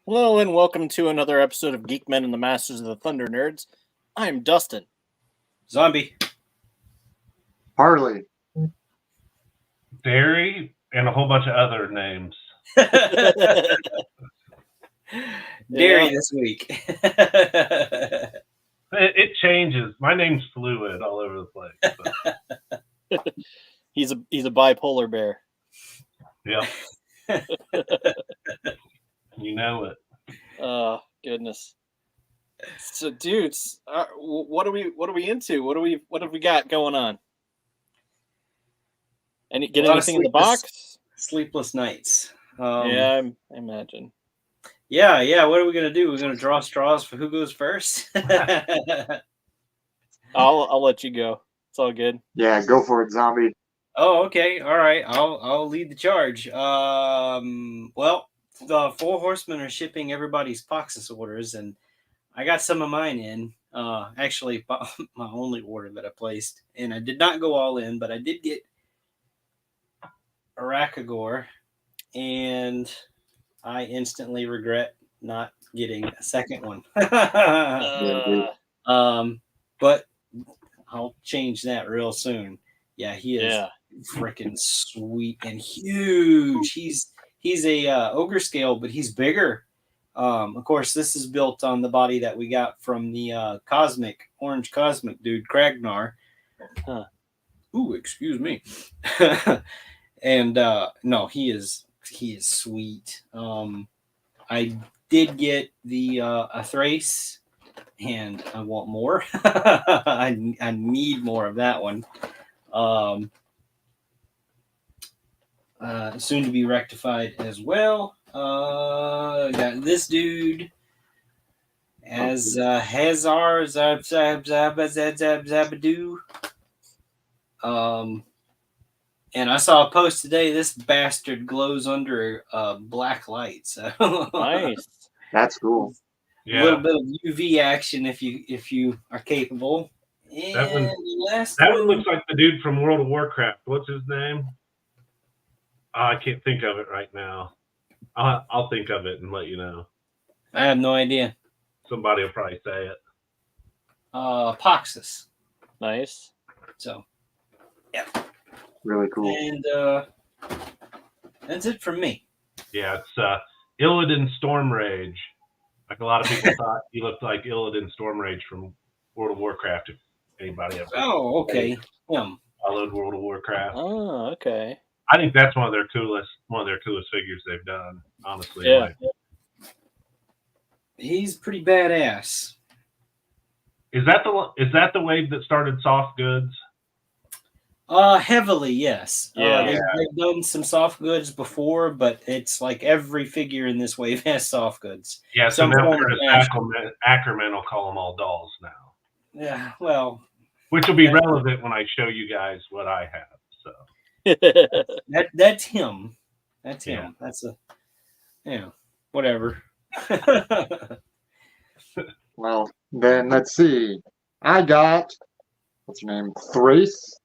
Hello and welcome to another episode of Geek-Men and the Masters of the Thunder Nerds. I'm Dustin. Zombie. Harley. Dairy, and a whole bunch of other names. Dairy this week. It changes. My name's fluid all over the place. So. He's a bipolar bear. Yep. You know it. Oh goodness. So, dudes, what are we into? What have we got going on? Get anything in the box? Sleepless nights. Yeah, I imagine. Yeah. What are we gonna do? We're gonna draw straws for who goes first. I'll let you go. It's all good. Yeah, go for it, Zombie. Oh, okay. All right. I'll lead the charge. Well, the 4 Horsemen are shipping everybody's Poxus orders, and I got some of mine in. Actually, my only order that I placed, and I did not go all in, but I did get Arakagor, and I instantly regret not getting a second one. But I'll change that real soon. Yeah, he is freaking sweet and huge. He's a ogre scale, but he's bigger. Of course, this is built on the body that we got from the orange cosmic dude, Kragnar. Ooh, excuse me. And no, he is sweet. I did get the Athrace, and I want more. I need more of that one. Soon to be rectified as well. Got this dude as Hazar Zabadoo. And I saw a post today. This bastard glows under black light. So Nice. That's cool. Yeah. A little bit of UV action if you are capable. And That one looks like the dude from World of Warcraft. What's his name? I can't think of it right now. I'll think of it and let you know. I have no idea. Somebody will probably say it. Poxus. Nice. So, yeah. Really cool. And that's it from me. Yeah, it's Illidan Stormrage. Like a lot of people thought he looked like Illidan Stormrage from World of Warcraft. If anybody ever okay. followed World of Warcraft. Oh, okay. I think that's one of their coolest figures they've done. Honestly, yeah. He's pretty badass. Is that the wave that started soft goods? Heavily, yes. Yeah. They've done some soft goods before, but it's like every figure in this wave has soft goods. Yeah, so now Ackerman will call them all dolls now. Yeah, well, which will be relevant when I show you guys what I have. So that's him. That's him. That's whatever. Well, then let's see. I got what's her name? Thrace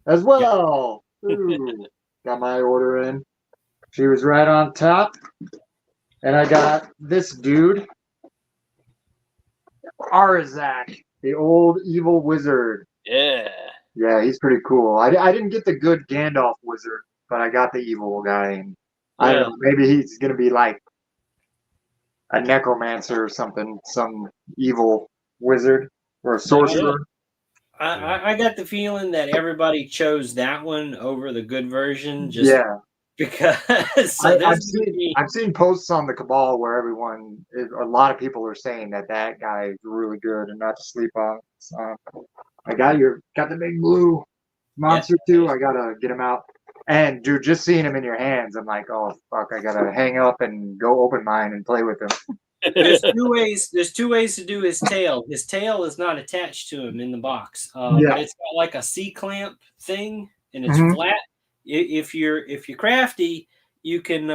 as well. Ooh, got my order in. She was right on top. And I got this dude, Arzak, the old evil wizard. Yeah. Yeah, he's pretty cool. I didn't get the good Gandalf wizard, but I got the evil guy. And I don't know, maybe he's going to be like a necromancer or something, some evil wizard or a sorcerer. I got the feeling that everybody chose that one over the good version just because I've seen posts on the Cabal where a lot of people are saying that guy is really good and not to sleep on. So I got the big blue monster too. I gotta get him out. And dude, just seeing him in your hands, I'm like, oh fuck, I gotta hang up and go open mine and play with him. There's two ways to do his tail. His tail is not attached to him in the box. But it's got like a C-clamp thing, and it's flat. If you're crafty, you can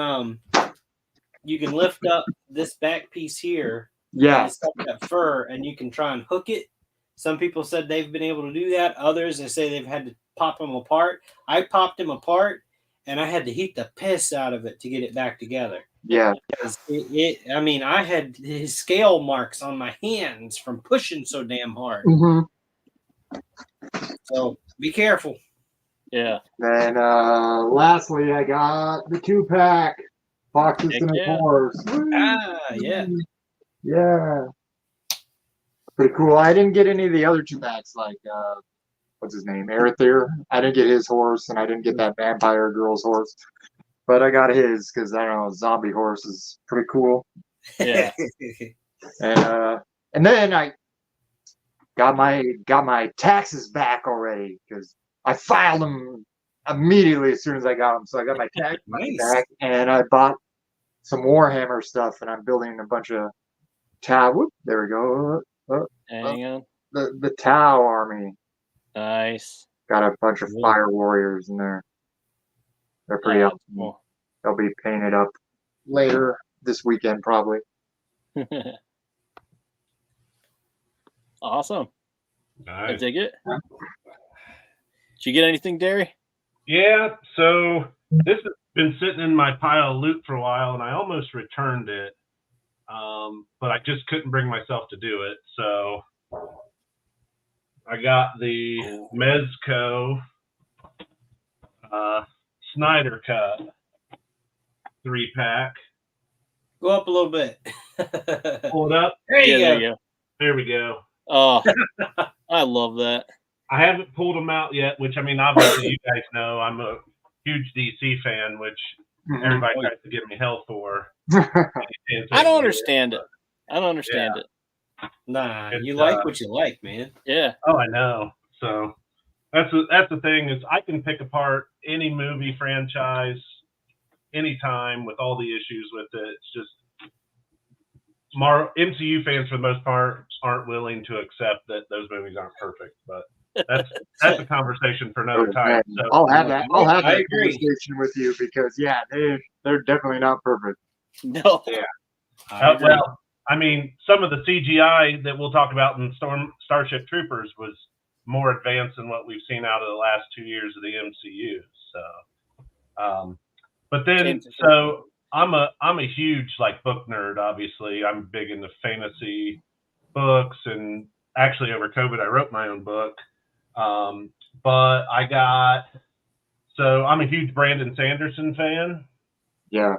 lift up this back piece here. Yeah, and it's got that fur, and you can try and hook it. Some people said they've been able to do that. Others, they say they've had to pop them apart. I popped him apart, and I had to heat the piss out of it to get it back together. Yeah. Because I mean, I had his scale marks on my hands from pushing so damn hard. Mm-hmm. So be careful. Yeah. Then lastly, I got the 2-pack Foxes Heck and the yeah. Fours. Yeah. Yeah. Pretty cool. I didn't get any of the other 2-packs, like what's his name, Arethyr. I didn't get his horse, and I didn't get that vampire girl's horse. But I got his because I don't know, zombie horse is pretty cool. Yeah. And then I got my taxes back already because I filed them immediately as soon as I got them. So I got my tax money back, and I bought some Warhammer stuff, and I'm building a bunch of Tau. Whoop, there we go. Hang on. The Tau army. Nice. Got a bunch of fire warriors in there. They're pretty awesome. Cool. They'll be painted up later this weekend, probably. Awesome. I Nice. dig it. Did you get anything, Derry? Yeah, so this has been sitting in my pile of loot for a while, and I almost returned it, but I just couldn't bring myself to do it. So I got the Mezco Snyder Cut 3-pack. Go up a little bit. Pull it up. There you There go. you go. There we go. Oh, I love that. I haven't pulled them out yet, which, I mean, obviously you guys know I'm a huge DC fan, which everybody tries to give me hell for. I don't understand it. I don't understand it. Nah, It's, you like what you like, man. Yeah. Oh, I know. So that's the thing is I can pick apart any movie franchise anytime with all the issues with it. It's just MCU fans for the most part aren't willing to accept that those movies aren't perfect, but that's a conversation for another time. So I'll have that I agree. conversation with you because they're definitely not perfect. No. Yeah. Well, I mean, some of the CGI that we'll talk about in Starship Troopers was more advanced than what we've seen out of the last 2 years of the MCU. So, but then, so I'm a huge like book nerd. Obviously, I'm big into fantasy books, and actually over COVID, I wrote my own book. But I'm a huge Brandon Sanderson fan. Yeah.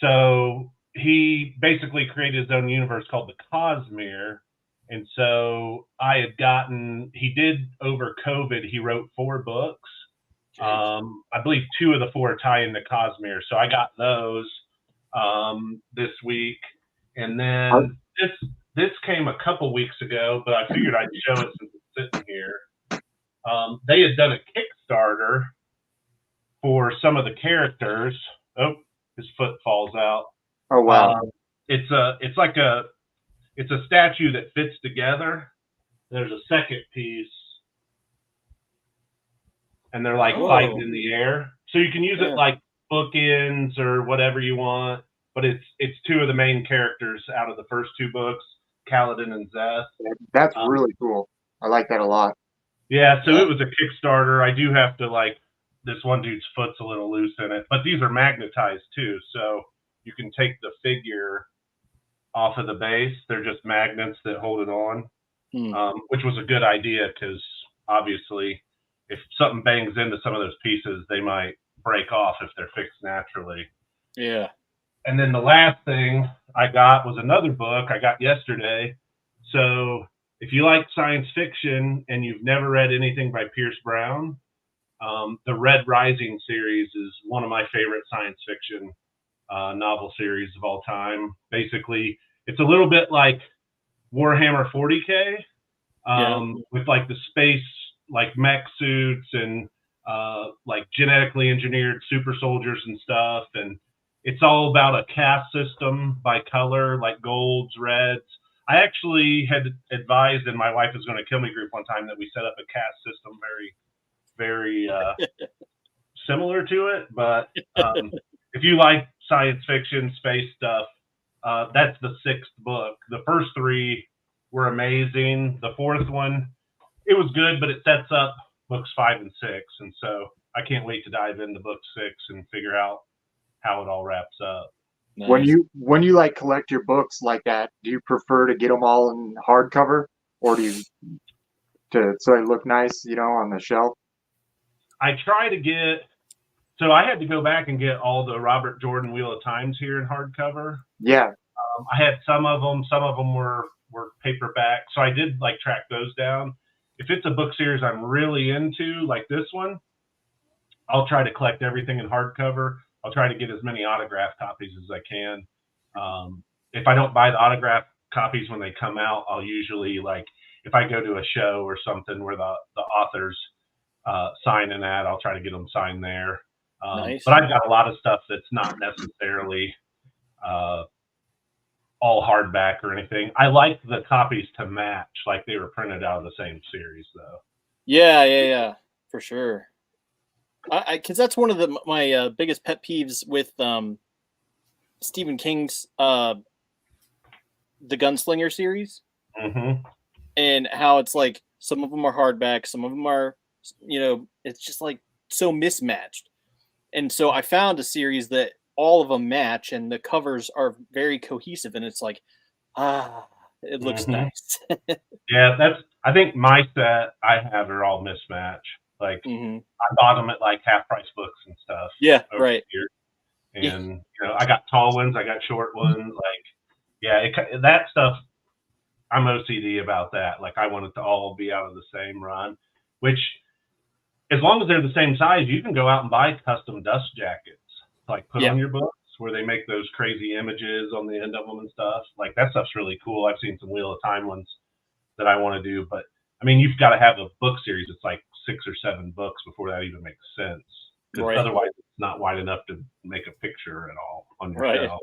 So he basically created his own universe called the Cosmere. And so he did over COVID, he wrote 4 books. I believe 2 of the 4 tie into Cosmere. So I got those this week. And then this came a couple weeks ago, but I figured I'd show it since it's sitting here. They had done a Kickstarter for some of the characters. Oh, his foot falls out. Oh wow! It's a statue that fits together. There's a second piece, and they're like fighting in the air. So you can use it like bookends or whatever you want. But it's 2 of the main characters out of the first 2 books, Kaladin and Zeth. That's really cool. I like that a lot. Yeah, so it was a Kickstarter. I do have to this one dude's foot's a little loose in it, but these are magnetized too, so you can take the figure off of the base. They're just magnets that hold it on, which was a good idea because obviously if something bangs into some of those pieces, they might break off if they're fixed naturally. Yeah. And then the last thing I got was another book I got yesterday. So if you like science fiction and you've never read anything by Pierce Brown, the Red Rising series is one of my favorite science fiction novel series of all time. Basically, it's a little bit like Warhammer 40K with like the space, like mech suits and like genetically engineered super soldiers and stuff. And it's all about a caste system by color, like golds, reds. I actually had advised, and my wife is going to kill me group one time, that we set up a caste system very similar to it. But if you like science fiction, space stuff, that's the 6th book. The first 3 were amazing. The 4th one, it was good, but it sets up books 5 and 6. And so I can't wait to dive into book 6 and figure out how it all wraps up. Nice. When you like collect your books like that, do you prefer to get them all in hardcover, or do you so they look nice, on the shelf? I try to get. So I had to go back and get all the Robert Jordan Wheel of Times here in hardcover. Yeah. I had some of them. Some of them were paperback. So I did like track those down. If it's a book series I'm really into, like this one, I'll try to collect everything in hardcover. I'll try to get as many autographed copies as I can. If I don't buy the autographed copies when they come out, I'll usually, like, if I go to a show or something where the authors sign in that, I'll try to get them signed there. Nice. But I've got a lot of stuff that's not necessarily all hardback or anything. I like the copies to match, like they were printed out of the same series, though. Yeah, for sure. Because that's one of my biggest pet peeves with Stephen King's The Gunslinger series, and how it's like some of them are hardback, some of them are, it's just like so mismatched. And so I found a series that all of them match, and the covers are very cohesive, and it's like, it looks nice. Yeah, I think my set I have are all mismatched. Like I bought them at like half price books and stuff. Yeah, right. Here. And I got tall ones, I got short ones. Like, yeah, that stuff. I'm OCD about that. Like, I want it to all be out of the same run. Which, as long as they're the same size, you can go out and buy custom dust jackets, like put on your books, where they make those crazy images on the end of them and stuff. Like, that stuff's really cool. I've seen some Wheel of Time ones that I want to do, but I mean, you've got to have a book series that's like 6 or 7 books before that even makes sense. Because otherwise, it's not wide enough to make a picture at all on your shelf.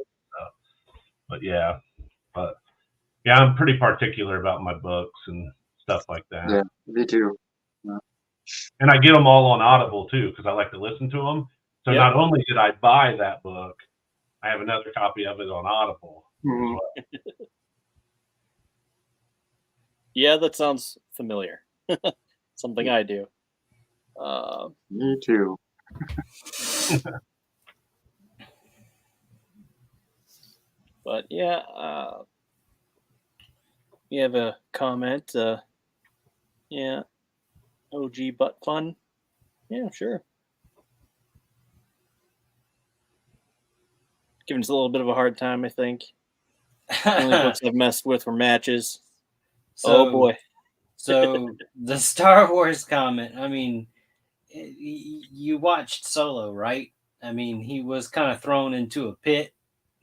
But yeah, I'm pretty particular about my books and stuff like that. Yeah, me too. Yeah. And I get them all on Audible too, because I like to listen to them. So not only did I buy that book, I have another copy of it on Audible as well. Yeah, that sounds familiar. Something I do. Me too. But yeah, we have a comment. Yeah, OG butt fun. Yeah, sure. Giving us a little bit of a hard time, I think. The only books I've messed with were matches. Oh boy. So the Star Wars comment, I mean, you watched Solo, right? I mean, he was kind of thrown into a pit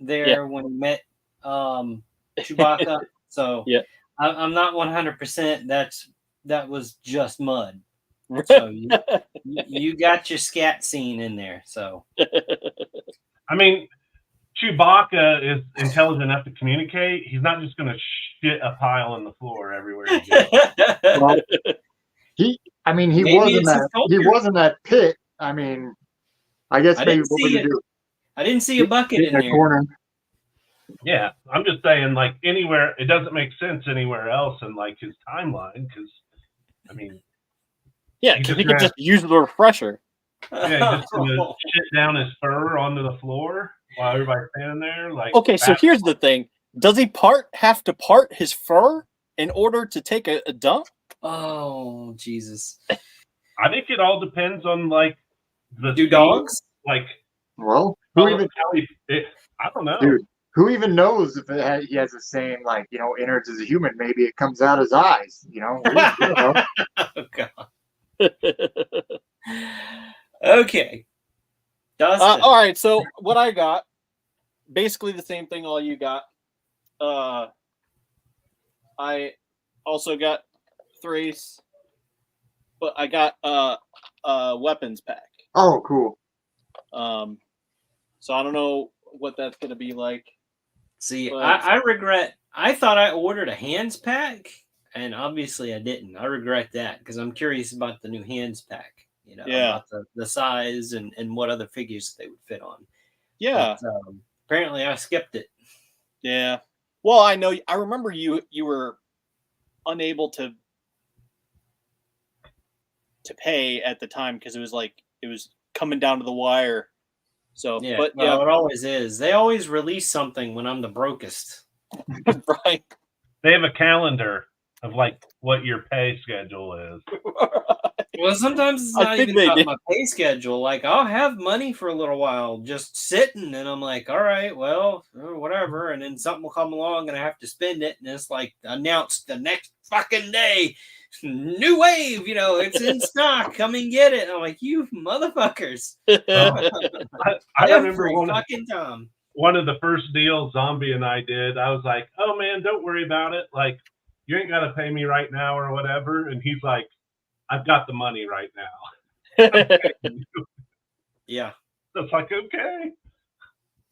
there when he met Chewbacca. So I'm not 100%. That was just mud. So you got your scat scene in there. So I mean, Chewbacca is intelligent enough to communicate. He's not just going to shit a pile on the floor everywhere he goes. Well, he wasn't that pit. I mean, I guess maybe what would you do? I didn't see a bucket in there. Corner. Yeah, I'm just saying, like, anywhere, it doesn't make sense anywhere else in, like, his timeline, because, I mean... Yeah, because he could just use the refresher. Yeah, he's just going to shit down his fur onto the floor while everybody's standing there. Like, okay, so here's the thing. Does he have to part his fur in order to take a dump? Oh, Jesus. I think it all depends on, like, do dogs? Like, well, I don't know. Dude, who even knows if he has the same, like, innards as a human? Maybe it comes out his eyes, We don't know. Oh, God. Okay. All right, so what I got, basically the same thing all you got. I also got Thrace, but I got a weapons pack. Oh, cool. So I don't know what that's going to be like. See, I regret. I thought I ordered a hands pack, and obviously I didn't. I regret that because I'm curious about the new hands pack. About the size and what other figures they would fit on. Yeah. But, apparently I skipped it. Yeah. Well, I remember you were unable to pay at the time because it was like it was coming down to the wire. So, Yeah, but well, it always is. They always release something when I'm the brokest. Right. They have a calendar of like what your pay schedule is. Well, sometimes it's not even about my pay schedule. Like, I'll have money for a little while just sitting, and I'm like, all right, well, whatever. And then something will come along, and I have to spend it, and it's like announced the next fucking day. New wave, it's in stock. Come and get it. And I'm like, you motherfuckers. I remember one of the first deals Zombie and I did. I was like, oh man, don't worry about it. Like, you ain't got to pay me right now or whatever. And he's like, I've got the money right now. Yeah. So it's like, okay.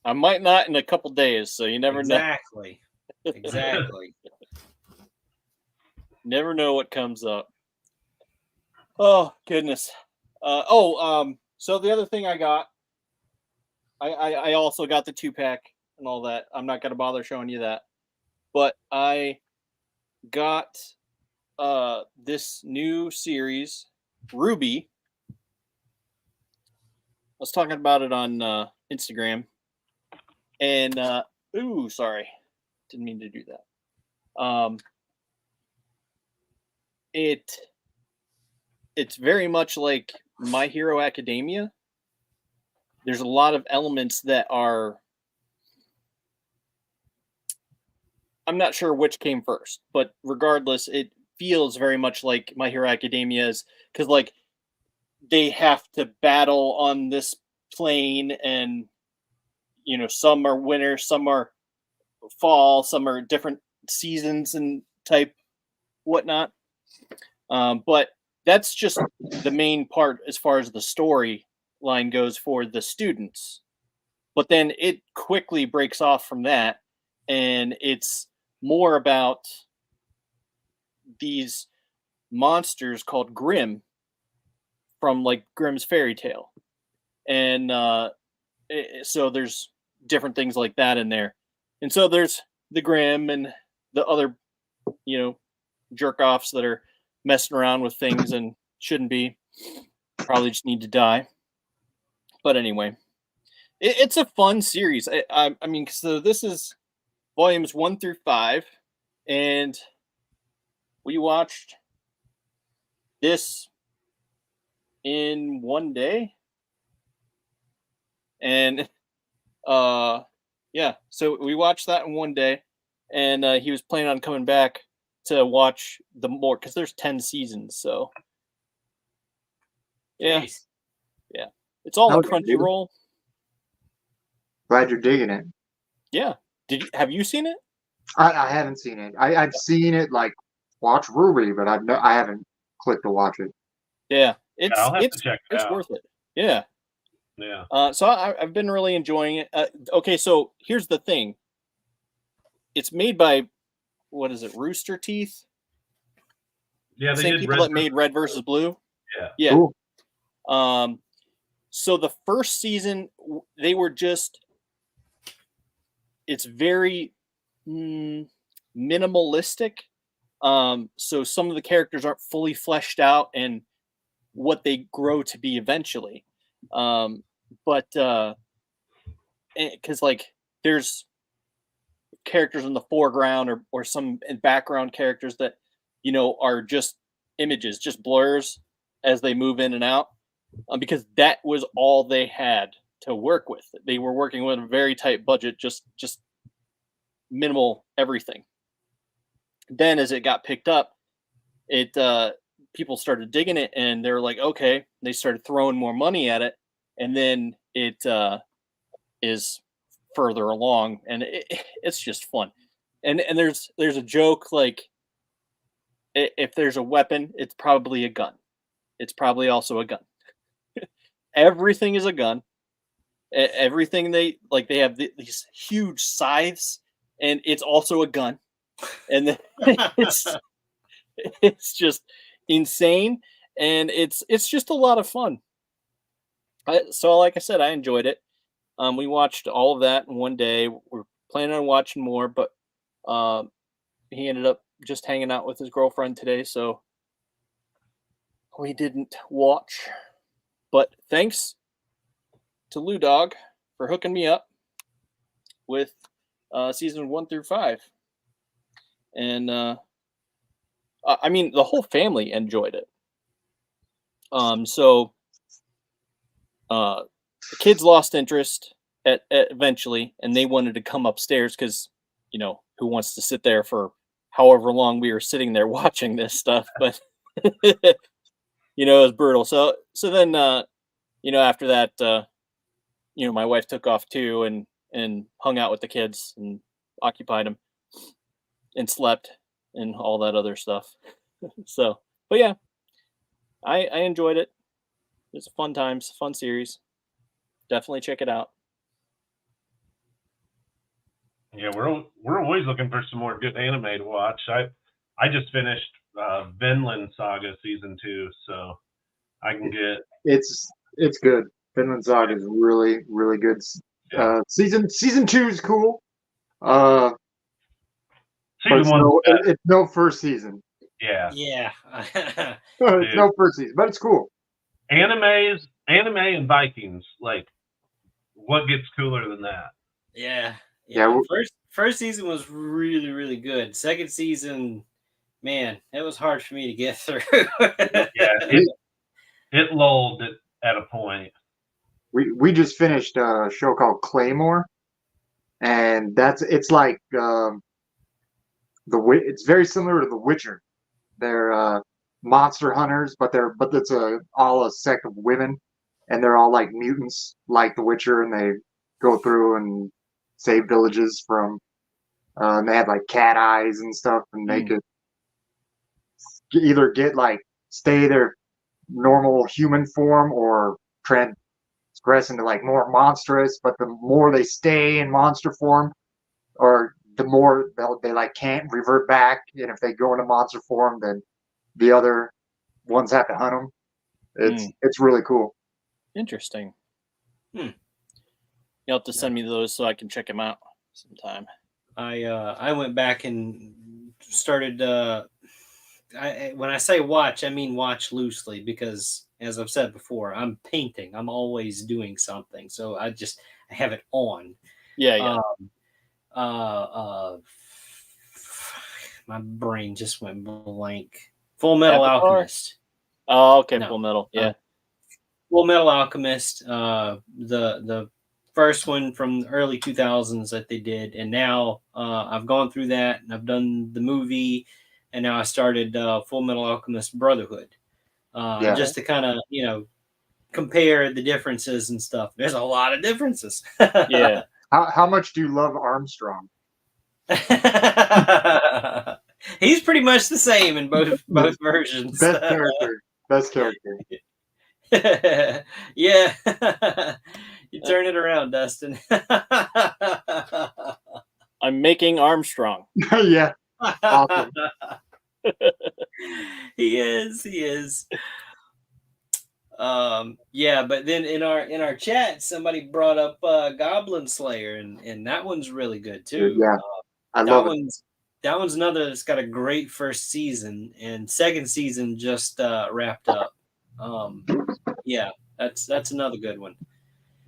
I might not in a couple days, so you never know. Exactly. Never know what comes up. Oh, goodness. So the other thing I got, I also got the 2-pack and all that. I'm not going to bother showing you that. But I got this new series, Ruby. I was talking about it on Instagram. And, sorry. Didn't mean to do that. It's very much like My Hero Academia. There's a lot of elements that are, I'm not sure which came first, but regardless, it feels very much like My Hero Academia is, because like they have to battle on this plane, and some are winter, some are fall, some are different seasons and type whatnot. But that's just the main part as far as the story line goes for the students. But then it quickly breaks off from that, and it's more about these monsters called Grimm from like Grimm's fairy tale. And so there's different things like that in there. And so there's the Grimm and the other, jerk offs that are messing around with things and shouldn't be, probably just need to die. But anyway, it's a fun series. I mean, so this is volumes 1 through 5, and we watched this in one day. And so we watched that in one day, and he was planning on coming back to watch the more, because there's 10 seasons. So yeah. Jeez. Yeah, it's all on Crunchyroll. Glad you're digging it. Yeah. Have you seen it? I haven't seen it. I've seen it, like watch Ruby, but I haven't clicked to watch it. Yeah, I'll have to check it out. Worth it. Yeah. Yeah. So I've been really enjoying it. Okay, so here's the thing. It's made by, what is it, Rooster Teeth? Yeah, they same did people that made Red versus Blue. Yeah. Yeah. Cool. So the first season, they were just, it's very minimalistic. So some of the characters aren't fully fleshed out and what they grow to be eventually. But because like there's characters in the foreground or some background characters that are just images, just blurs as they move in and out, because that was all they had to work with. They were working with a very tight budget, just minimal everything. Then as it got picked up, it people started digging it, and they're like, okay, they started throwing more money at it, and then it is further along, and it's just fun. And there's a joke, like, if there's a weapon, it's probably a gun. It's probably also a gun. Everything is a gun. Everything they have these huge scythes, and it's also a gun. And it's just insane, and it's just a lot of fun. So like I said, I enjoyed it. We watched all of that in one day. We're planning on watching more, but he ended up just hanging out with his girlfriend today, so we didn't watch. But thanks to Lou Dog for hooking me up with season 1 through 5. And I mean, the whole family enjoyed it. So the kids lost interest at eventually, and they wanted to come upstairs because, you know, who wants to sit there for however long we were sitting there watching this stuff? But you know, it was brutal. So then, you know, after that, you know, my wife took off too and hung out with the kids and occupied them and slept and all that other stuff. So, but yeah, I enjoyed it. It's fun times, fun series. Definitely check it out. Yeah, we're always looking for some more good anime to watch. I just finished Vinland Saga season 2, so I can get. It's good. Vinland Saga is really good. Season 2 is cool. Season it's no first season. Yeah. Yeah. It's no first season, but it's cool. Anime and Vikings, like, what gets cooler than that? Yeah. Yeah. First season was really good. Second season, man, it was hard for me to get through. Yeah, it lulled at a point. We just finished a show called Claymore, and it's like it's very similar to The Witcher. They're monster hunters, but it's all a sect of women, and they're all like mutants, like The Witcher, and they go through and save villages from. And they have like cat eyes and stuff, and they could either stay their normal human form or transgress into like more monstrous. But the more they stay in monster form, or the more they like can't revert back. And if they go into monster form, then the other ones have to hunt them. It's really cool. Interesting. You'll have to send me those so I can check them out sometime. I went back and started. When I say watch, I mean watch loosely because, as I've said before, I'm painting. I'm always doing something, so I have it on. Yeah. My brain just went blank. Full Metal Alchemist. Oh, okay. No. Full Metal. Yeah. Full Metal Alchemist. The first one from the early 2000s that they did, and now I've gone through that and I've done the movie, and now I started Full Metal Alchemist Brotherhood, just to kind of compare the differences and stuff. There's a lot of differences. Yeah. How much do you love Armstrong? He's pretty much the same in both versions. Best character. Yeah. You turn it around, Dustin. I'm making Armstrong. Yeah. Awesome. He is. Yeah, but then in our chat, somebody brought up Goblin Slayer, and that one's really good too. Yeah, I love it. That one's another that's got a great first season, and second season just wrapped up. Yeah, that's another good one.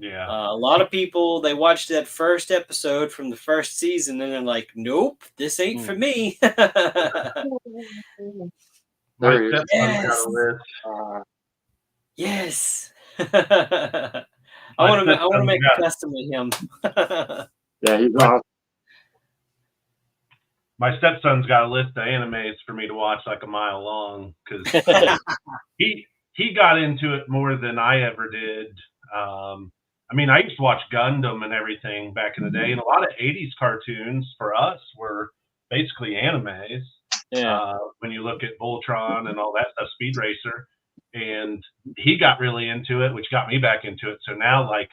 Yeah, a lot of people, they watched that first episode from the first season and they're like, nope, this ain't for me. Yes. I want to make a custom with him. Yeah, he's awesome. My stepson's got a list of animes for me to watch like a mile long because he got into it more than I ever did. I mean, I used to watch Gundam and everything back in the day, and a lot of 80s cartoons for us were basically animes. Yeah. When you look at Voltron and all that stuff, Speed Racer. And he got really into it, which got me back into it. So now, like,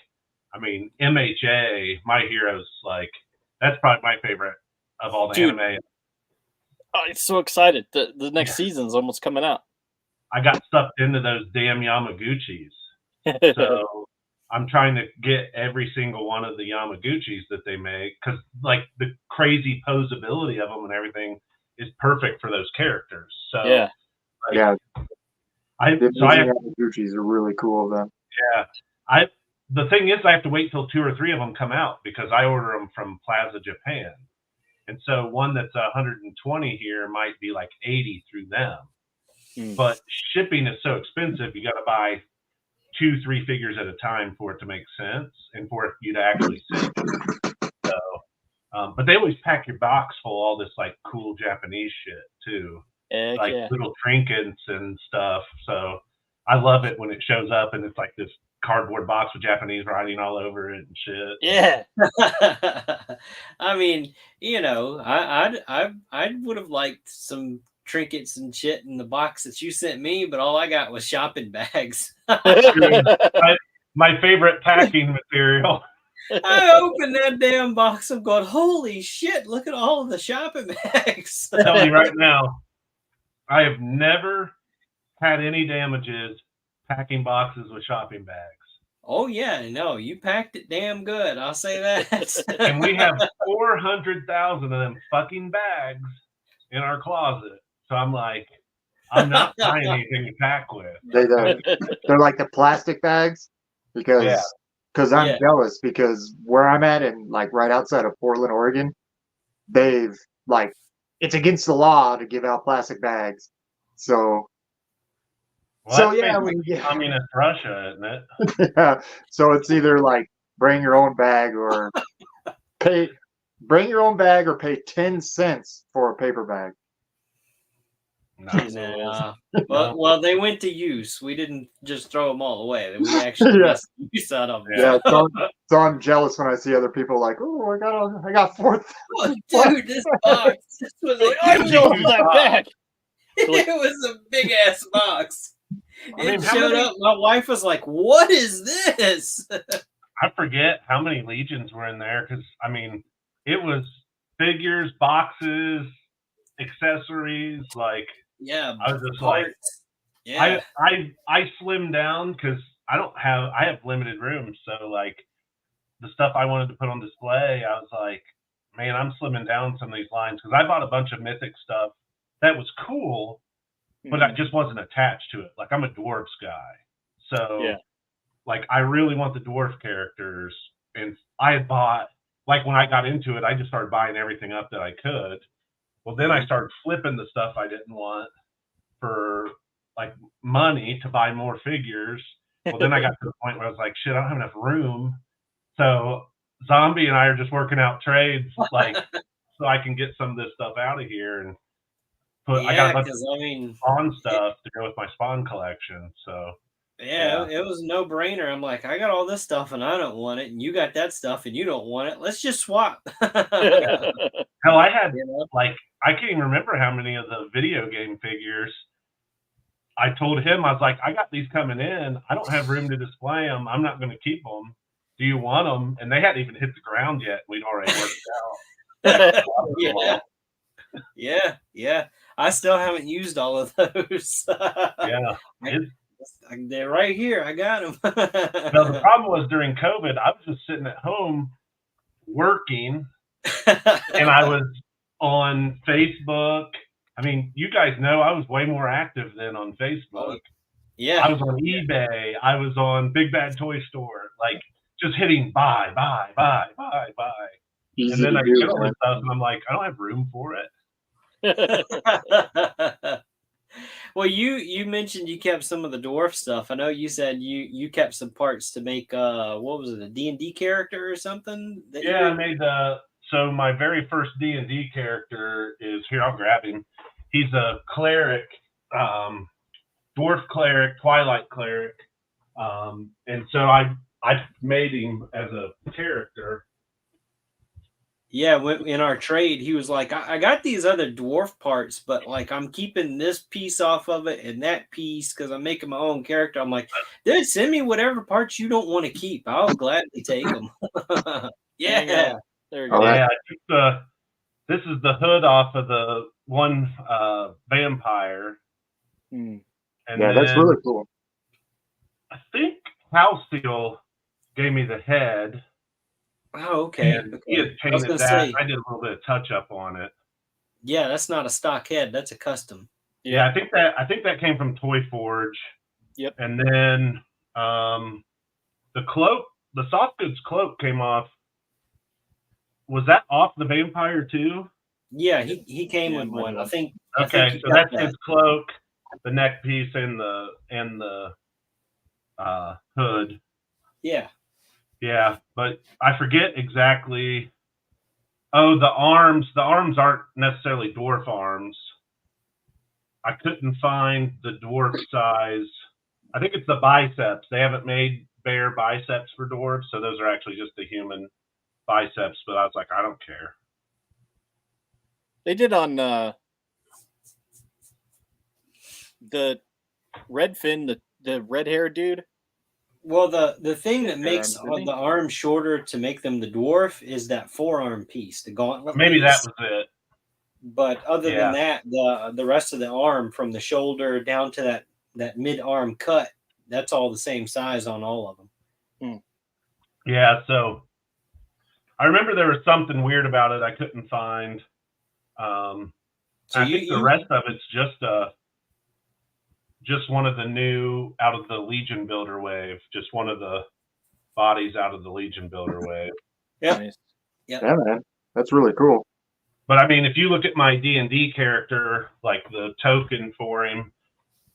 I mean, MHA, My Heroes, like, that's probably my favorite of all the anime. I'm so excited. The next season's almost coming out. I got sucked into those damn Yamaguchis. So I'm trying to get every single one of the Yamaguchis that they make because, like, the crazy posability of them and everything is perfect for those characters. So, yeah. Yamaguchis are really cool of them. The thing is, I have to wait till 2 or 3 of them come out because I order them from Plaza Japan. And so one that's 120 here might be like 80 through them. But shipping is so expensive, you got to buy 2-3 figures at a time for it to make sense and for you to actually see. So, but they always pack your box full of all this like cool Japanese shit too. Like little trinkets and stuff. So I love it when it shows up and it's like this cardboard box with Japanese writing all over it and shit. Yeah. I mean, you know, I would have liked some trinkets and shit in the box that you sent me, but all I got was shopping bags. My favorite packing material. I opened that damn box. I'm going, holy shit, look at all of the shopping bags. I'll tell you right now, I have never had any damages packing boxes with shopping bags. Oh, yeah, no, you packed it damn good. I'll say that. And we have 400,000 of them fucking bags in our closet. So I'm like, I'm not buying anything to pack with. They're like the plastic bags because I'm jealous because where I'm at and like right outside of Portland, Oregon, they've like it's against the law to give out plastic bags. So communist Russia, isn't it? Yeah. So it's either like bring your own bag or pay 10 cents for a paper bag. Well, they went to use. We didn't just throw them all away. We actually got use out of them. Yeah, so I'm jealous when I see other people like, oh, I got 4. Oh, dude, this box. This was that bag. It was a big ass box. It showed up. My wife was like, "What is this?" I forget how many legions were in there because I mean, it was figures, boxes, accessories. Like, I was just like, I slimmed down because I have limited room. So like, the stuff I wanted to put on display, I was like, man, I'm slimming down some of these lines because I bought a bunch of mythic stuff that was cool. But I just wasn't attached to it. Like I'm a dwarves guy. So like I really want the dwarf characters. And I had bought, like when I got into it, I just started buying everything up that I could. Well, then I started flipping the stuff I didn't want for like money to buy more figures. Well, then I got to the point where I was like, shit, I don't have enough room. So Zombie and I are just working out trades like so I can get some of this stuff out of here and I got a bunch of Spawn stuff to go with my Spawn collection. So it was a no-brainer. I'm like, I got all this stuff and I don't want it, and you got that stuff and you don't want it. Let's just swap. Hell, I had like I can't even remember how many of the video game figures. I told him, I was like, I got these coming in. I don't have room to display them. I'm not going to keep them. Do you want them? And they hadn't even hit the ground yet. We'd already worked it out. Yeah. I still haven't used all of those. They're right here. I got them. Now, the problem was during COVID, I was just sitting at home working, and I was on Facebook. I mean, you guys know I was way more active than on Facebook. Yeah. I was on eBay. I was on Big Bad Toy Store, like just hitting buy. Easy and then I do, get all this stuff, and I'm like, I don't have room for it. Well, you mentioned you kept some of the dwarf stuff. I know you said you kept some parts to make what was it, a D&D character or something? I made so my very first D&D character is here. I'll grab him. He's a cleric, dwarf cleric, twilight cleric, and so I made him as a character. Yeah, in our trade, he was like, I got these other dwarf parts, but like I'm keeping this piece off of it and that piece because I'm making my own character. I'm like, dude, send me whatever parts you don't want to keep. I'll gladly take them. Yeah. There you go. Yeah, this is the hood off of the one vampire. And that's really cool. I think House Steel gave me the head. Oh, okay. He had painted that. I did a little bit of touch up on it. Yeah, that's not a stock head. That's a custom. Yeah, I think that came from Toy Forge. Yep. And then the cloak, the soft goods cloak came off. Was that off the vampire too? Yeah, he came with one. I think. Okay, so that's his cloak, the neck piece, and the hood. Yeah. Yeah, but I forget exactly. Oh, the arms. The arms aren't necessarily dwarf arms. I couldn't find the dwarf size. I think it's the biceps. They haven't made bare biceps for dwarves, so those are actually just the human biceps. But I was like, I don't care. They did on the Redfin, the red hair dude. Well, the thing that makes the arm shorter to make them the dwarf is that forearm piece, the gauntlet. Maybe that was it. But other than that, the rest of the arm from the shoulder down to that mid arm cut, that's all the same size on all of them. Yeah, so I remember there was something weird about it I couldn't find. So I think the rest of it's just one of the new out of the Legion Builder wave, just one of the bodies out of the Legion Builder wave. Yeah. Nice. Yeah, man, that's really cool. But I mean, if you look at my D&D character, like the token for him,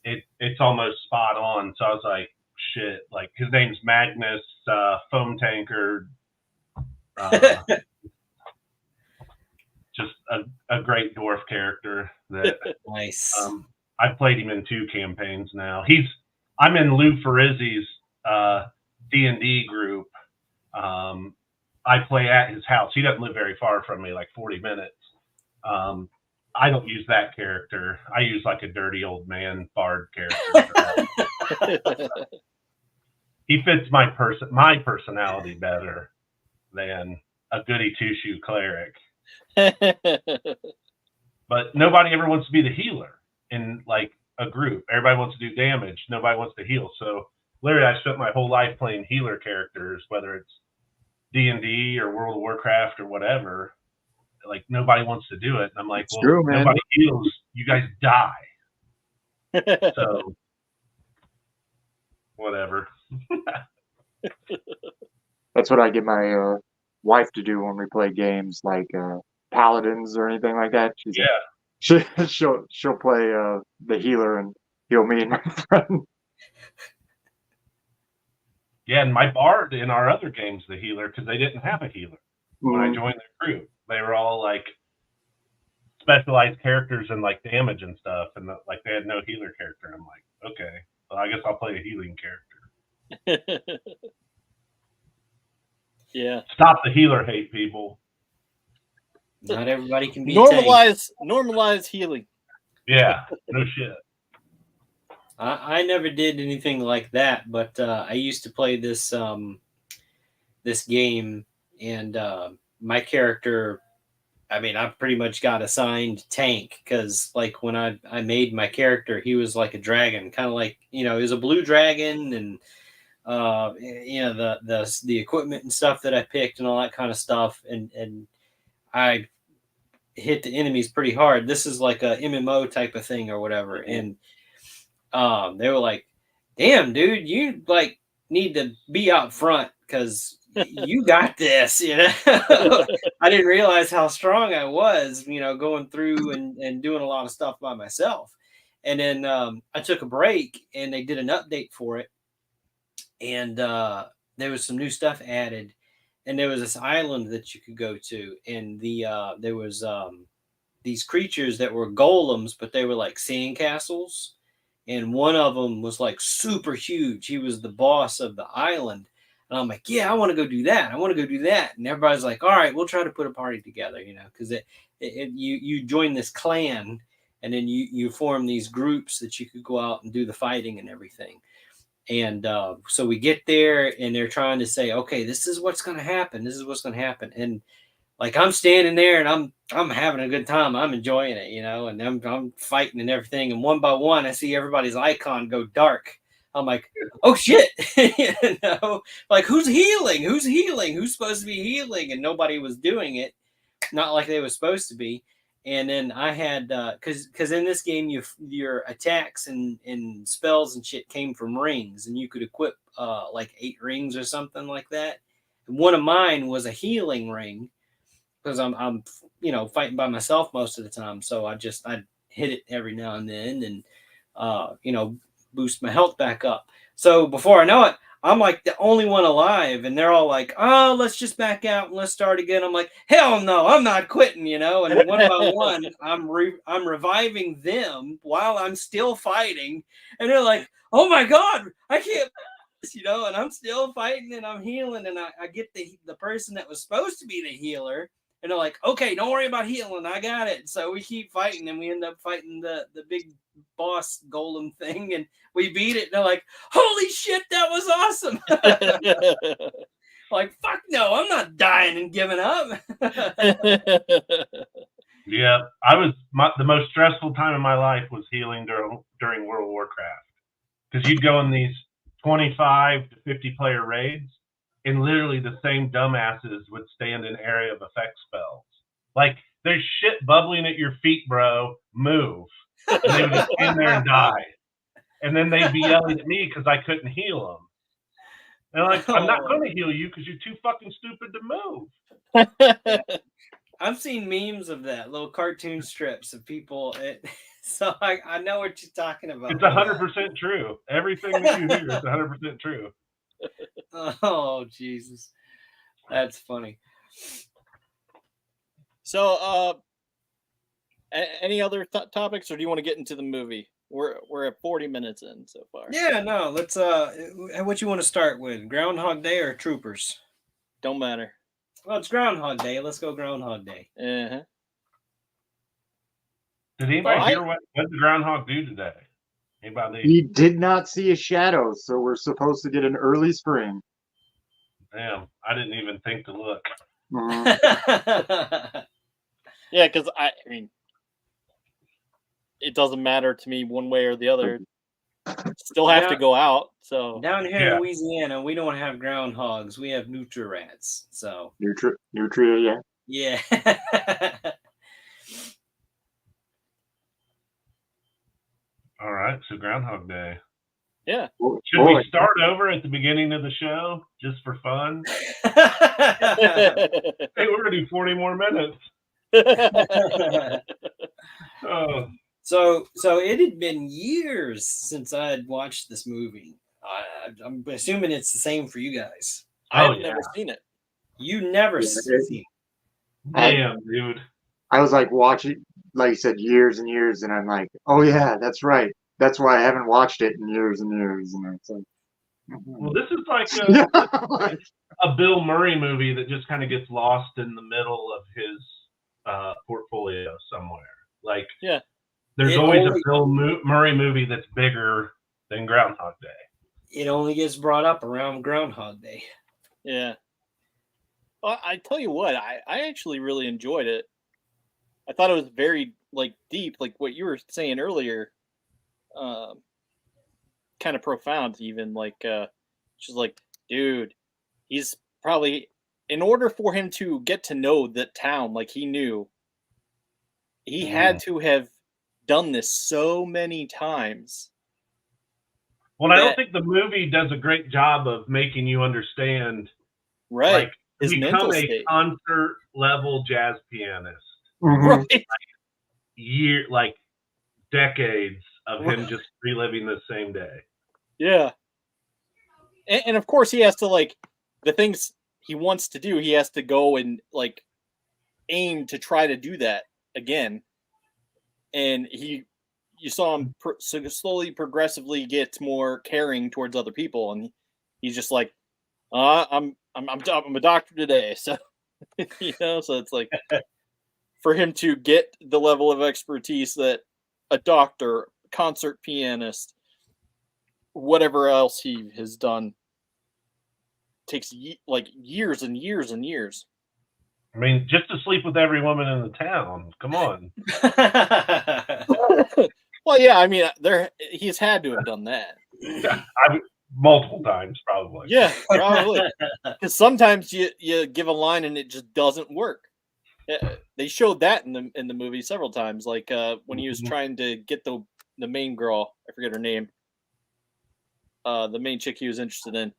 it's almost spot on. So I was like, shit, like his name's Magnus Foam Tankard. Just a great dwarf character that nice. I played him in 2 campaigns now. I'm in Lou Farizzi's D&D group. I play at his house. He doesn't live very far from me, like 40 minutes. I don't use that character. I use like a dirty old man bard character. He fits my personality better than a goody two-shoe cleric. But nobody ever wants to be the healer in like a group. Everybody wants to do damage. Nobody wants to heal. So literally I spent my whole life playing healer characters, whether it's D&D or World of Warcraft or whatever. Like nobody wants to do it. And I'm like, well, true, nobody heals. You guys die. So whatever. That's what I get my wife to do when we play games like Paladins or anything like that. She'll play the healer and heal me and my friend. Yeah, and my bard in our other game's the healer because they didn't have a healer when I joined the group. They were all like specialized characters in like damage and stuff, and like they had no healer character. And I'm like, okay, well, I guess I'll play a healing character. Yeah. Stop the healer hate, people. Not everybody can be normalize healing. Yeah, no shit. I never did anything like that, but I used to play this this game, and my character, I mean, I pretty much got assigned tank because, like, when I made my character, he was like a dragon, kind of like, he was a blue dragon, and the equipment and stuff that I picked and all that kind of stuff, and I hit the enemies pretty hard. This is like a MMO type of thing or whatever, and they were like, damn, dude, you like need to be out front because you got this, I didn't realize how strong I was, going through and doing a lot of stuff by myself. And then I took a break and they did an update for it, and there was some new stuff added, and there was this island that you could go to, and there was these creatures that were golems, but they were like sandcastles. And one of them was like super huge. He was the boss of the island. And I'm like, yeah, I want to go do that. I want to go do that. And everybody's like, all right, we'll try to put a party together, because you join this clan, and then you form these groups that you could go out and do the fighting and everything. And so we get there, and they're trying to say, okay, this is what's going to happen. This is what's going to happen. And like, I'm standing there and I'm having a good time. I'm enjoying it, and I'm fighting and everything. And one by one, I see everybody's icon go dark. I'm like, oh shit, like who's healing? Who's healing? Who's supposed to be healing? And nobody was doing it, not like they were supposed to be. And then I had, because in this game, your attacks and spells and shit came from rings, and you could equip like 8 rings or something like that. And one of mine was a healing ring because I'm fighting by myself most of the time. So I hit it every now and then and boost my health back up. So before I know it, I'm like the only one alive, and they're all like, "Oh, let's just back out and let's start again." I'm like, "Hell no, I'm not quitting," And one by one, I'm reviving them while I'm still fighting, and they're like, "Oh my god, I can't," and I'm still fighting and I'm healing, and I get the person that was supposed to be the healer, and they're like, "Okay, don't worry about healing, I got it." So we keep fighting, and we end up fighting the big boss golem thing, and we beat it. And they're like, "Holy shit, that was awesome!" Like, fuck no, I'm not dying and giving up. Yeah, the most stressful time of my life was healing during World of Warcraft, because you'd go in these 25 to 50 player raids, and literally the same dumbasses would stand in area of effect spells. Like, there's shit bubbling at your feet, bro. Move. And they would just stand there and die. And then they'd be yelling at me because I couldn't heal them. And I'm like, I'm not going to heal you because you're too fucking stupid to move. Yeah. I've seen memes of that, little cartoon strips of people. So I know what you're talking about. It's 100% true. Everything that you hear is 100% true. Oh, Jesus. That's funny. So, any other topics, or do you want to get into the movie? We're at 40 minutes in so far. Yeah, no, let's what you want to start with? Groundhog Day or Troopers? Don't matter. Well, it's Groundhog Day. Let's go Groundhog Day. Uh-huh. Did anybody hear what the Groundhog do today? Anybody? We did not see a shadow, so we're supposed to get an early spring. Damn, I didn't even think to look. Yeah, because I mean, it doesn't matter to me one way or the other. Still have to go out. So down here in Louisiana, we don't have groundhogs. We have nutria-rats. So nutria, yeah. All right, so Groundhog Day. Yeah. Should we start over at the beginning of the show just for fun? Hey, we're gonna do 40 more minutes. Oh. So it had been years since I had watched this movie. I'm assuming it's the same for you guys. I've never seen it. You never seen it. Damn, dude. I was like watching, like you said, years and years, and I'm like, oh yeah, that's right. That's why I haven't watched it in years and years. And it's like, well, this is like a Bill Murray movie that just kind of gets lost in the middle of his portfolio somewhere. Like, yeah. There's always a Bill Murray movie that's bigger than Groundhog Day. It only gets brought up around Groundhog Day. Yeah. Well, I tell you what, I actually really enjoyed it. I thought it was very deep, like what you were saying earlier. Kind of profound, even she's like, dude, he's probably, in order for him to get to know the town like he knew, he had to have done this so many times. Well, I don't think the movie does a great job of making you understand, right? His become a state. Concert level jazz pianist, right? Decades of him just reliving the same day. Yeah, and of course he has to the things he wants to do. He has to go and aim to try to do that again. And you saw him slowly, progressively get more caring towards other people, and he's just like, I'm a doctor today, so so it's like for him to get the level of expertise that a doctor, concert pianist, whatever else he has done takes years and years and years. I mean, just to sleep with every woman in the town. Come on. Well, yeah, I mean, he's had to have done that. Yeah, multiple times, probably. Yeah, probably. Because sometimes you give a line and it just doesn't work. They showed that in the movie several times, when he was trying to get the main girl. I forget her name. the main chick he was interested in.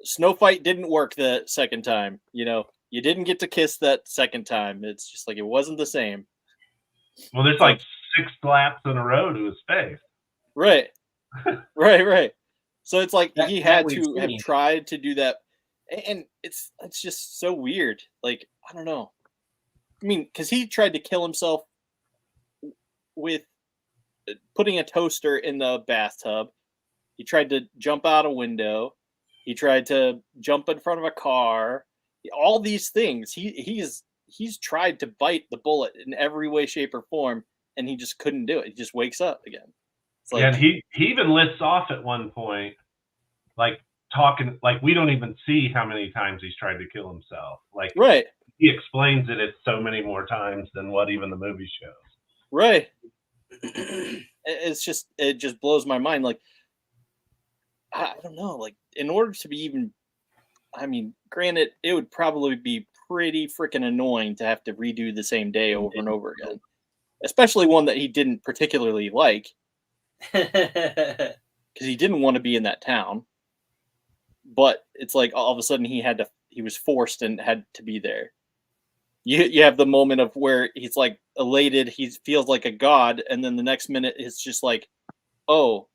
Snow fight didn't work the second time. You didn't get to kiss that second time. It's just like it wasn't the same. Well, there's like 6 slaps in a row to his face. Right. Right. So it's like he had to have tried to do that, and it's just so weird. Like, I don't know. I mean, because he tried to kill himself with putting a toaster in the bathtub. He tried to jump out a window. He tried to jump in front of a car. All these things. He's tried to bite the bullet in every way, shape, or form, and he just couldn't do it. He just wakes up again. Like, and he even lists off at one point, like talking, like we don't even see how many times he's tried to kill himself. Like, right. He explains it so many more times than what even the movie shows. Right. It just blows my mind. Like, I don't know. Like, in order to be even, I mean, granted, it would probably be pretty freaking annoying to have to redo the same day over and over again, especially one that he didn't particularly like. Because he didn't want to be in that town, but it's like all of a sudden he was forced and had to be there. You have the moment of where he's like elated, he feels like a god, and then the next minute it's just like, oh,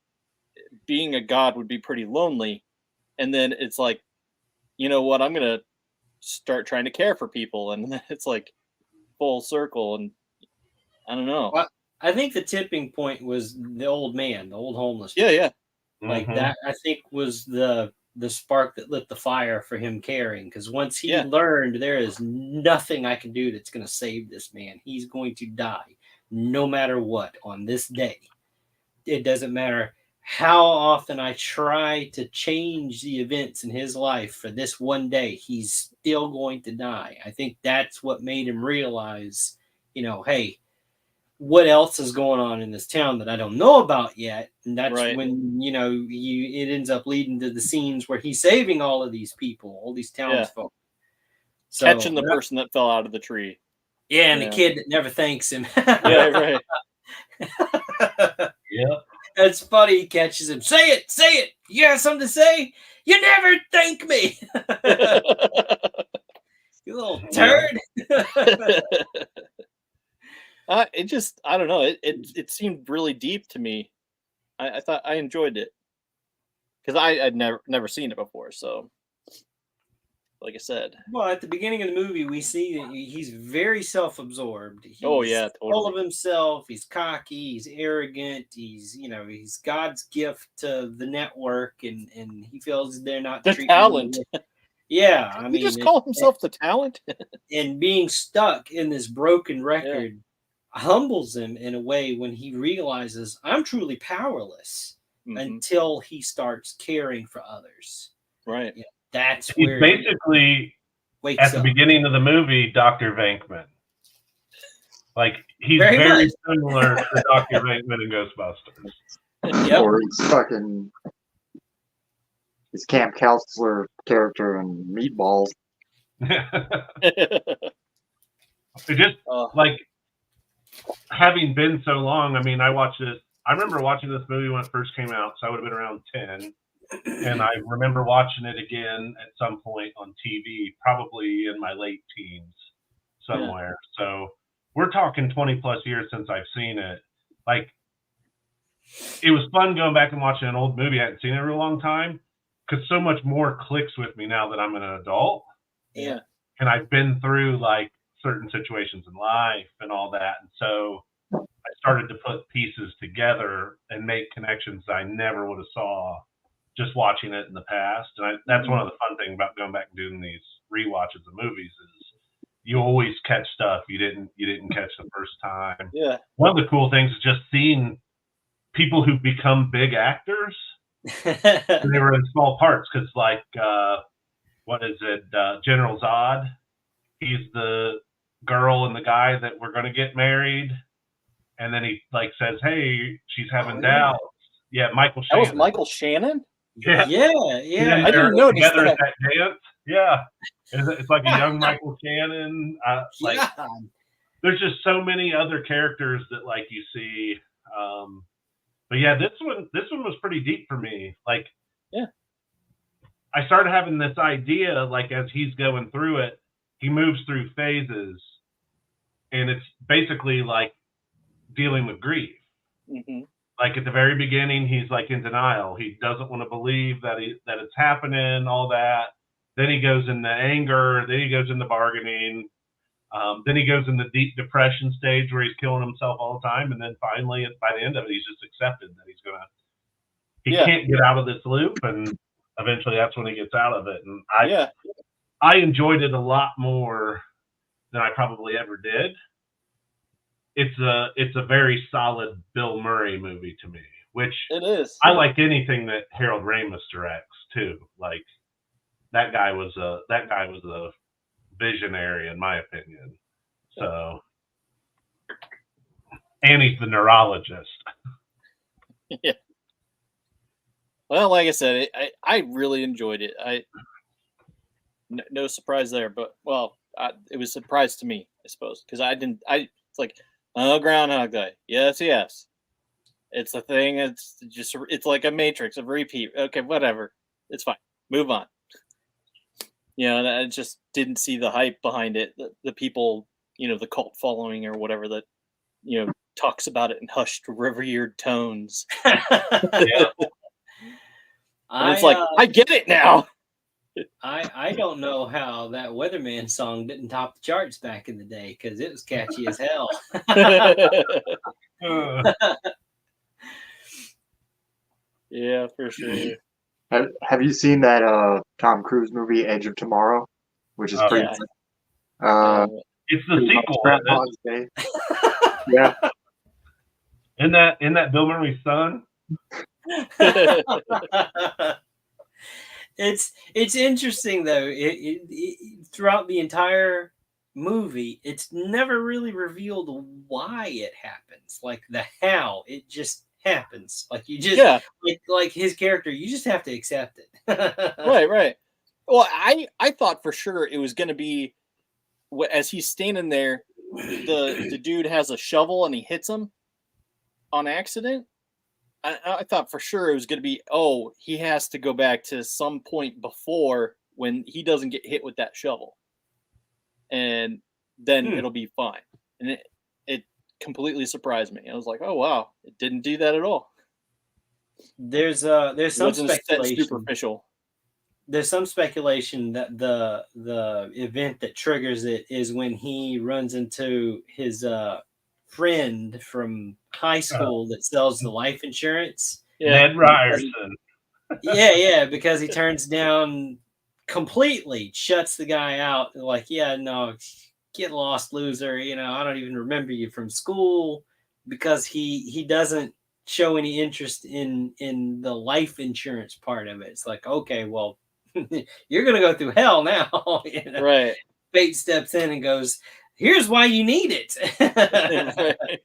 being a god would be pretty lonely, and then it's like, you know what, I'm gonna start trying to care for people, and then it's like full circle, and I don't know. Well, I think the tipping point was the old man, the old homeless man. Yeah. Like that, I think, was the spark that lit the fire for him caring. Because once he learned there is nothing I can do that's going to save this man, he's going to die no matter what on this day. It doesn't matter how often I try to change the events in his life for this one day, he's still going to die. I think that's what made him realize, hey, what else is going on in this town that I don't know about yet? And that's when, it ends up leading to the scenes where he's saving all of these people, all these townsfolk. So, catching the person that fell out of the tree. Yeah, and the kid that never thanks him. Yeah, right. Yeah. It's funny, he catches him. Say it. You have something to say? You never thank me. You little turd. I don't know. It seemed really deep to me. I thought I enjoyed it because I'd never seen it before. So, like I said, well, at the beginning of the movie, we see that he's very self-absorbed. He's totally full of himself. He's cocky. He's arrogant. He's God's gift to the network, and he feels they're not the talent. Yeah, I mean, he just call himself the talent, and being stuck in this broken record. Yeah. Humbles him in a way when he realizes I'm truly powerless until he starts caring for others. Right. Yeah, that's he's where basically at the beginning of the movie, Dr. Venkman. Like he's very similar to Dr. Venkman in Ghostbusters. Yep. Or he's fucking his camp counselor character in Meatballs. It just like. Having been so long, I mean, I remember watching this movie when it first came out, so I would have been around 10. And I remember watching it again at some point on TV, probably in my late teens somewhere. Yeah. So we're talking 20 plus years since I've seen it. Like, it was fun going back and watching an old movie I hadn't seen in a real long time because so much more clicks with me now that I'm an adult. Yeah. And I've been through, like, certain situations in life and all that, and so I started to put pieces together and make connections I never would have saw just watching it in the past. And that's one of the fun things about going back and doing these rewatches of movies is you always catch stuff you didn't catch the first time. Yeah. One of the cool things is just seeing people who become big actors. And they were in small parts because, like, what is it? General Zod. He's the girl and the guy that we're going to get married, and then he like says, "Hey, she's having doubts." Yeah, Michael Shannon. That was Michael Shannon. Yeah. I didn't notice together at that dance. Yeah, it's like a young Michael Shannon. There's just so many other characters that like you see But yeah, this one was pretty deep for me. Like, yeah, I started having this idea, like, as he's going through it, he moves through phases, and it's basically like dealing with grief. Mm-hmm. Like at the very beginning, he's like in denial. He doesn't want to believe that it's happening, all that. Then he goes into anger. Then he goes into bargaining. Then he goes in the deep depression stage where he's killing himself all the time. And then finally, by the end of it, he's just accepted that he can't get out of this loop. And eventually that's when he gets out of it. And I enjoyed it a lot more than I probably ever did. It's a very solid Bill Murray movie to me, which it is. I like anything that Harold Ramis directs too. Like that guy was a visionary in my opinion. So, and he's the neurologist. Yeah. Well, like I said, I really enjoyed it. No surprise there, but it was a surprise to me, I suppose, because it's like, oh, Groundhog Day. Yes. It's a thing. It's like a Matrix, a repeat. Okay, whatever. It's fine. Move on. And I just didn't see the hype behind it. The people, the cult following or whatever that, talks about it in hushed, revered tones. Yeah. And it's like, I get it now. I don't know how that Weatherman song didn't top the charts back in the day because it was catchy as hell. Yeah, for sure. Have you seen that Tom Cruise movie Edge of Tomorrow, which is pretty? It's the sequel. Yeah. Isn't that Bill Murray's son? It's interesting though. It throughout the entire movie, it's never really revealed why it happens, like the how. It just happens. Like you just like his character, you just have to accept it. Right. Well, I thought for sure it was going to be as he's standing there, the dude has a shovel and he hits him on accident. I thought for sure it was going to be, he has to go back to some point before when he doesn't get hit with that shovel. And then it'll be fine. And it completely surprised me. I was like, oh, wow, it didn't do that at all. There's some speculation. Superficial. There's some speculation that the event that triggers it is when he runs into his friend from high school that sells the life insurance. Ned Ryerson. Yeah, because he turns down completely, shuts the guy out. Like, no, get lost, loser. I don't even remember you from school, because he doesn't show any interest in the life insurance part of it. It's like, okay, well, you're gonna go through hell now. Right. Fate steps in and goes, here's why you need it. Right.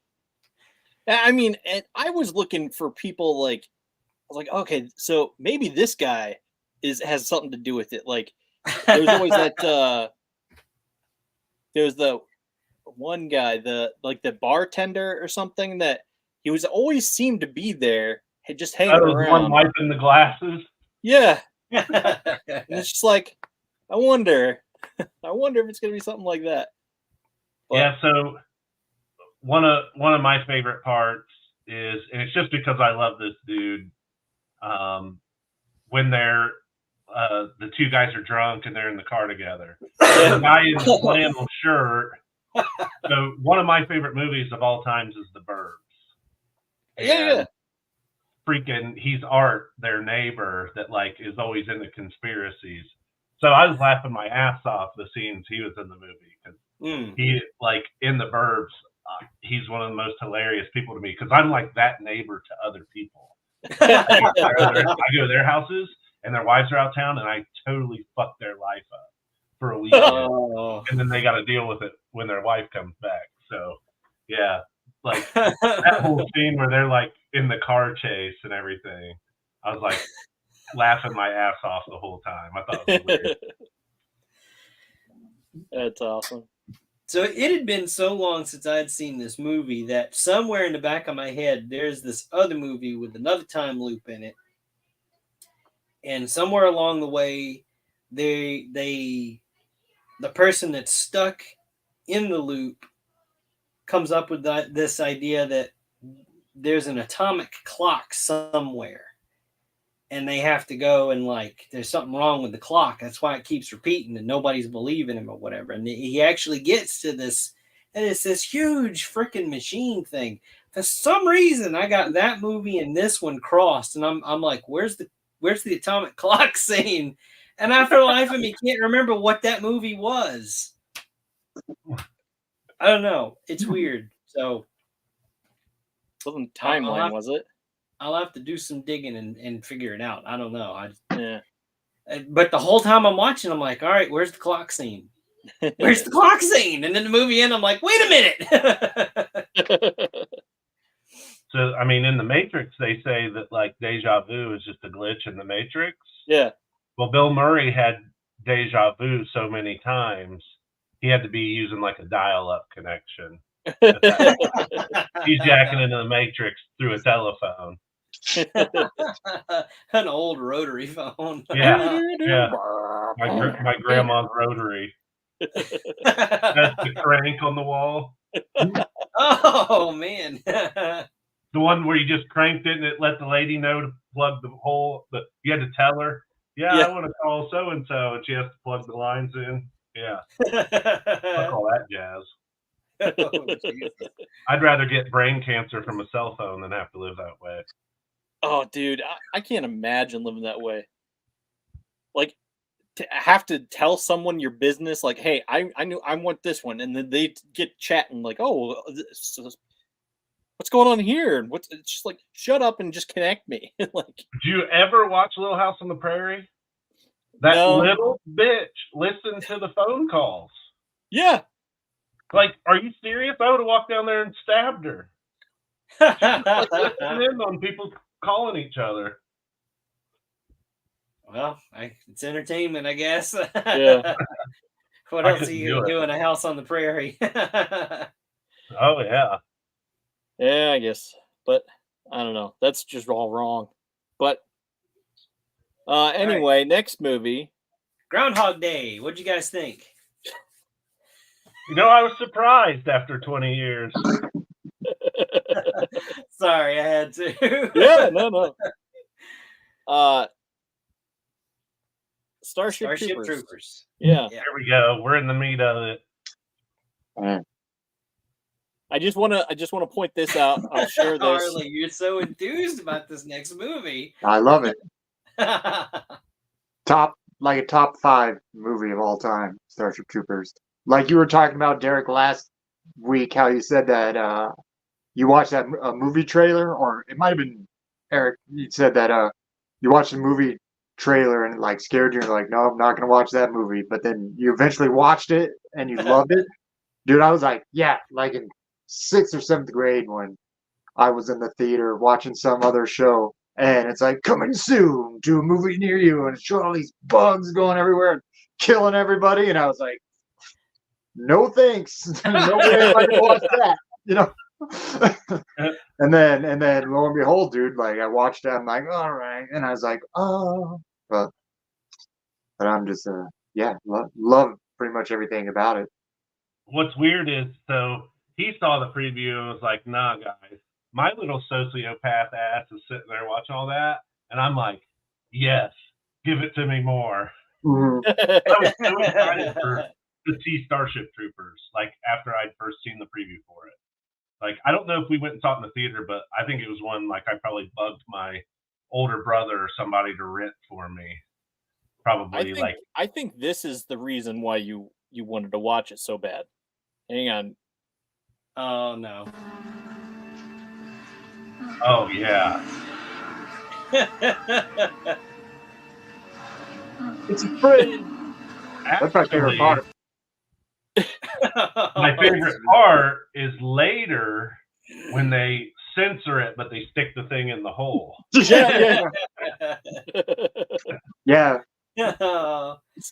I mean, and I was looking for people I was like, okay, so maybe this guy has something to do with it. Like, there's always that. There's the one guy, the bartender or something, that he was always seemed to be there, just hanging around. One wiping the glasses. Yeah. And it's just like, I wonder if it's gonna be something like that. But, yeah. So one of my favorite parts is, and it's just because I love this dude. When they're the two guys are drunk and they're in the car together. The guy in the flannel shirt. So one of my favorite movies of all times is The Burbs. Yeah. Freaking, he's Art, their neighbor that is always into conspiracies. So I was laughing my ass off the scenes he was in the movie, because he in The Burbs, he's one of the most hilarious people to me, because I'm like that neighbor to other people. I go to their houses and their wives are out of town, and I totally fuck their life up for a weekend, and then they got to deal with it when their wife comes back. So yeah, that whole scene where they're in the car chase and everything, I was laughing my ass off the whole time. I thought it was weird. That's awesome. So it had been so long since I had seen this movie that somewhere in the back of my head, there's this other movie with another time loop in it. And somewhere along the way, the person that's stuck in the loop comes up with this idea that there's an atomic clock somewhere. And they have to go and like, there's something wrong with the clock. That's why it keeps repeating and nobody's believing him or whatever. And he actually gets to this, and it's this huge freaking machine thing. For some reason, I got that movie and this one crossed, and I'm like, where's the atomic clock scene? And after the life of me, can't remember what that movie was. I don't know. It's weird. So, It wasn't Timeline, was it? I'll have to do some digging and figure it out. I don't know. Yeah. But the whole time I'm watching, I'm like, all right, where's the clock scene? Where's the clock scene? And then the movie ends, I'm like, wait a minute. So, I mean, in the Matrix, they say that like deja vu is just a glitch in the Matrix. Yeah. Well, Bill Murray had deja vu so many times, he had to be using like a dial-up connection. He's jacking into the Matrix through a telephone. An old rotary phone. Yeah. My grandma's rotary. That's the crank on the wall. Oh man. The one where you just cranked it and it let the lady know to plug the hole. But you had to tell her, I want to call so and so, and she has to plug the lines in. Yeah. Fuck all that jazz. Oh, I'd rather get brain cancer from a cell phone than have to live that way. Oh, dude, I can't imagine living that way. Like, to have to tell someone your business, like, hey, I want this one, and then they get chatting, like, oh, what's going on here? And it's just like, shut up and just connect me. Like, did you ever watch Little House on the Prairie? That little bitch listened to the phone calls. Yeah. Like, are you serious? I would have walked down there and stabbed her. Listening on people calling each other. Well, it's entertainment, I guess. Yeah. What else are you do in a house on the prairie? Oh, yeah. Yeah, I guess. But I don't know. That's just all wrong. But anyway, right. Next movie. Groundhog Day. What'd you guys think? You know, I was surprised after 20 years. Sorry, I had to. Yeah, no. Starship Troopers. Yeah. There we go. We're in the meat of it. I just want to point this out. I'll share this. Harley, you're so enthused about this next movie. I love it. Top 5 movie of all time, Starship Troopers. Like you were talking about, Derek, last week, how you said that you watched that movie trailer, or it might have been Eric. You said that you watched the movie trailer and it like scared you. You're like, no, I'm not going to watch that movie. But then you eventually watched it and you loved it. Dude, I was like, yeah, like in 6th or 7th grade when I was in the theater watching some other show. And it's like, coming soon to a movie near you. And it's showing all these bugs going everywhere and killing everybody. And I was like, no thanks. No way I can watch that, you know. and then lo and behold, dude, like I watched that, I'm like, all right, and I was like, oh, but I'm just love pretty much everything about it. What's weird is, so he saw the preview and was like, nah, guys, my little sociopath ass is sitting there watching all that, and I'm like, yes, give it to me more. Mm-hmm. I was so excited to see Starship Troopers, like after I'd first seen the preview for it. Like, I don't know if we went and saw it in the theater, but I think it was one, like, I probably bugged my older brother or somebody to rent for me. Probably, I think this is the reason why you wanted to watch it so bad. Hang on. Oh, no. Oh, yeah. It's afraid. That's my favorite part. My favorite part is later when they censor it, but they stick the thing in the hole. Yeah.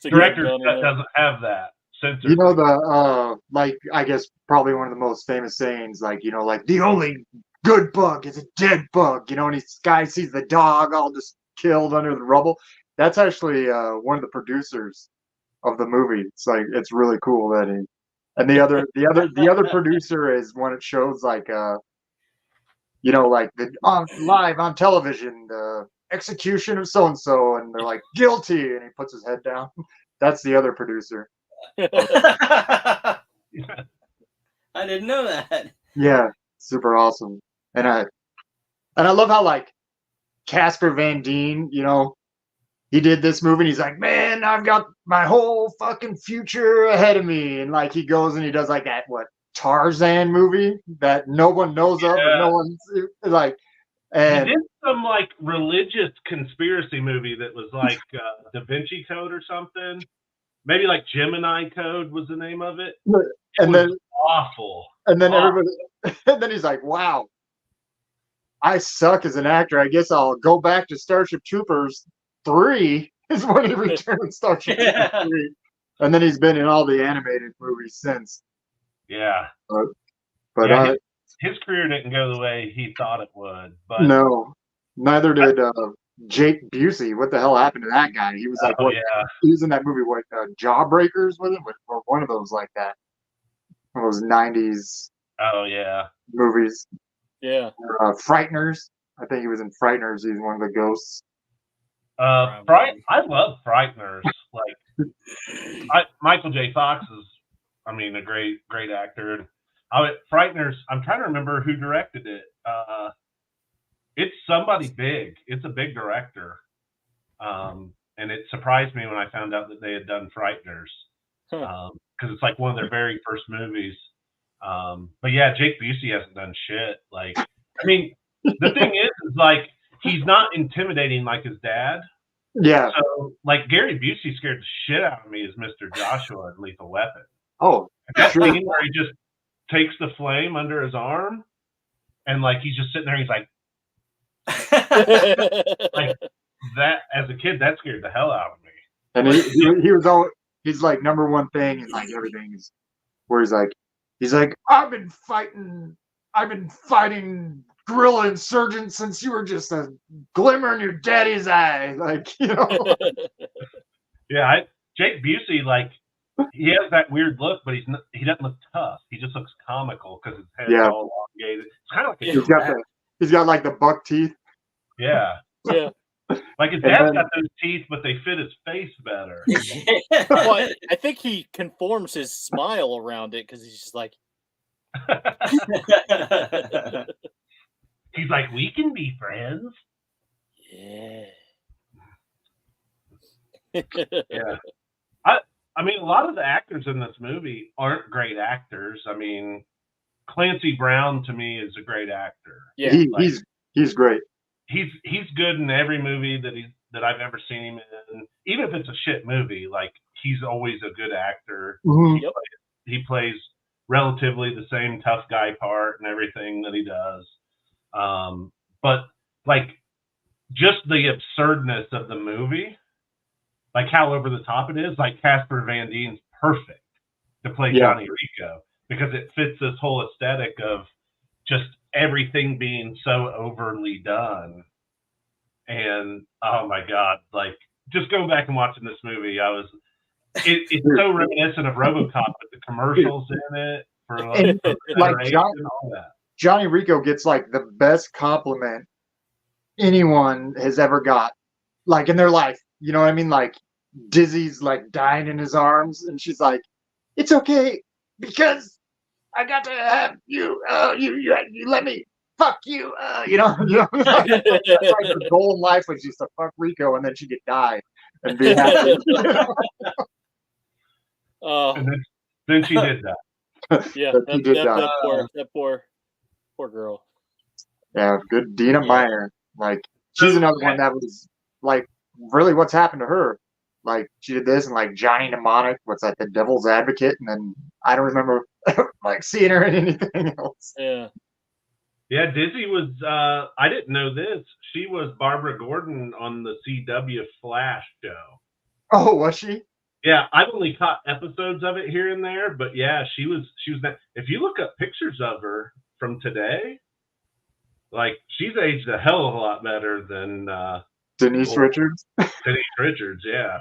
Director's cut doesn't have that, censored. You know the like I guess probably one of the most famous sayings, like like the only good bug is a dead bug, and this guy sees the dog all just killed under the rubble. That's actually one of the producers of the movie. It's like it's really cool that he and the other producer is when it shows like like the live on television the execution of so and so, and they're like guilty, and he puts his head down. That's the other producer. I didn't know that. Yeah, super awesome. And I love how like Casper Van Dien, he did this movie and he's like, man, I've got my whole fucking future ahead of me. And like he goes and he does like that Tarzan movie that no one knows of, and no one's like. And he did some like religious conspiracy movie that was like Da Vinci Code or something. Maybe like Gemini Code was the name of it. And then awful. And then everybody, and then he's like, wow, I suck as an actor. I guess I'll go back to Starship Troopers 3 is when he returned Starship Troopers 3. And then he's been in all the animated movies since. Yeah. But yeah, his career didn't go the way he thought it would. But no, neither did Jake Busey. What the hell happened to that guy? He was like, he was in that movie, Jawbreakers with him, or one of those like that. One of those 90s movies. Yeah. Frighteners. I think he was in Frighteners. He's one of the ghosts. I love Frighteners. Like, Michael J. Fox is, a great actor. Frighteners, I'm trying to remember who directed it. It's somebody big. It's a big director. And it surprised me when I found out that they had done Frighteners. Because it's like one of their very first movies. But yeah, Jake Busey hasn't done shit. Like, the thing is like, he's not intimidating like his dad. Yeah. So, like, Gary Busey scared the shit out of me as Mr. Joshua in Lethal Weapon. Oh, that scene where he just takes the flame under his arm, and like he's just sitting there, he's like, like that. As a kid, that scared the hell out of me. And he was always, he's like number one thing in like everything is where he's like I've been fighting guerrilla insurgents since you were just a glimmer in your daddy's eye, like Yeah, Jake Busey, like, he has that weird look, but he doesn't look tough. He just looks comical because his head's all elongated. It's kind of like he's got like the buck teeth. Yeah. Yeah. Like his dad's got those teeth, but they fit his face better. Well, I think he conforms his smile around it because he's just like. He's like, we can be friends. Yeah. Yeah. A lot of the actors in this movie aren't great actors. Clancy Brown to me is a great actor. Yeah, he's great. He's good in every movie that I've ever seen him in. Even if it's a shit movie, like he's always a good actor. Mm-hmm. He plays relatively the same tough guy part and everything that he does. But like just the absurdness of the movie, like how over the top it is, like Casper Van Dien's perfect to play Johnny Rico because it fits this whole aesthetic of just everything being so overly done. And oh my God, like just going back and watching this movie, it's so reminiscent of RoboCop with the commercials in it for all that. Johnny Rico gets like the best compliment anyone has ever got, like in their life. You know what I mean? Like Dizzy's like dying in his arms, and she's like, "It's okay because I got to have you. You let me fuck you. Like the goal in life was just to fuck Rico, and then she could die and be happy." And then she did that. Yeah, that poor girl. Yeah, good Dina Meyer. Like she's another one that was like really what's happened to her. Like she did this and like Johnny Mnemonic, what's that, The Devil's Advocate, and then I don't remember like seeing her in anything else. Yeah. Yeah, Dizzy was I didn't know this. She was Barbara Gordon on the CW Flash show. Oh, was she? Yeah, I've only caught episodes of it here and there, but yeah, she was that. If you look up pictures of her from today, like she's aged a hell of a lot better than Denise Richards. Denise Richards, yeah.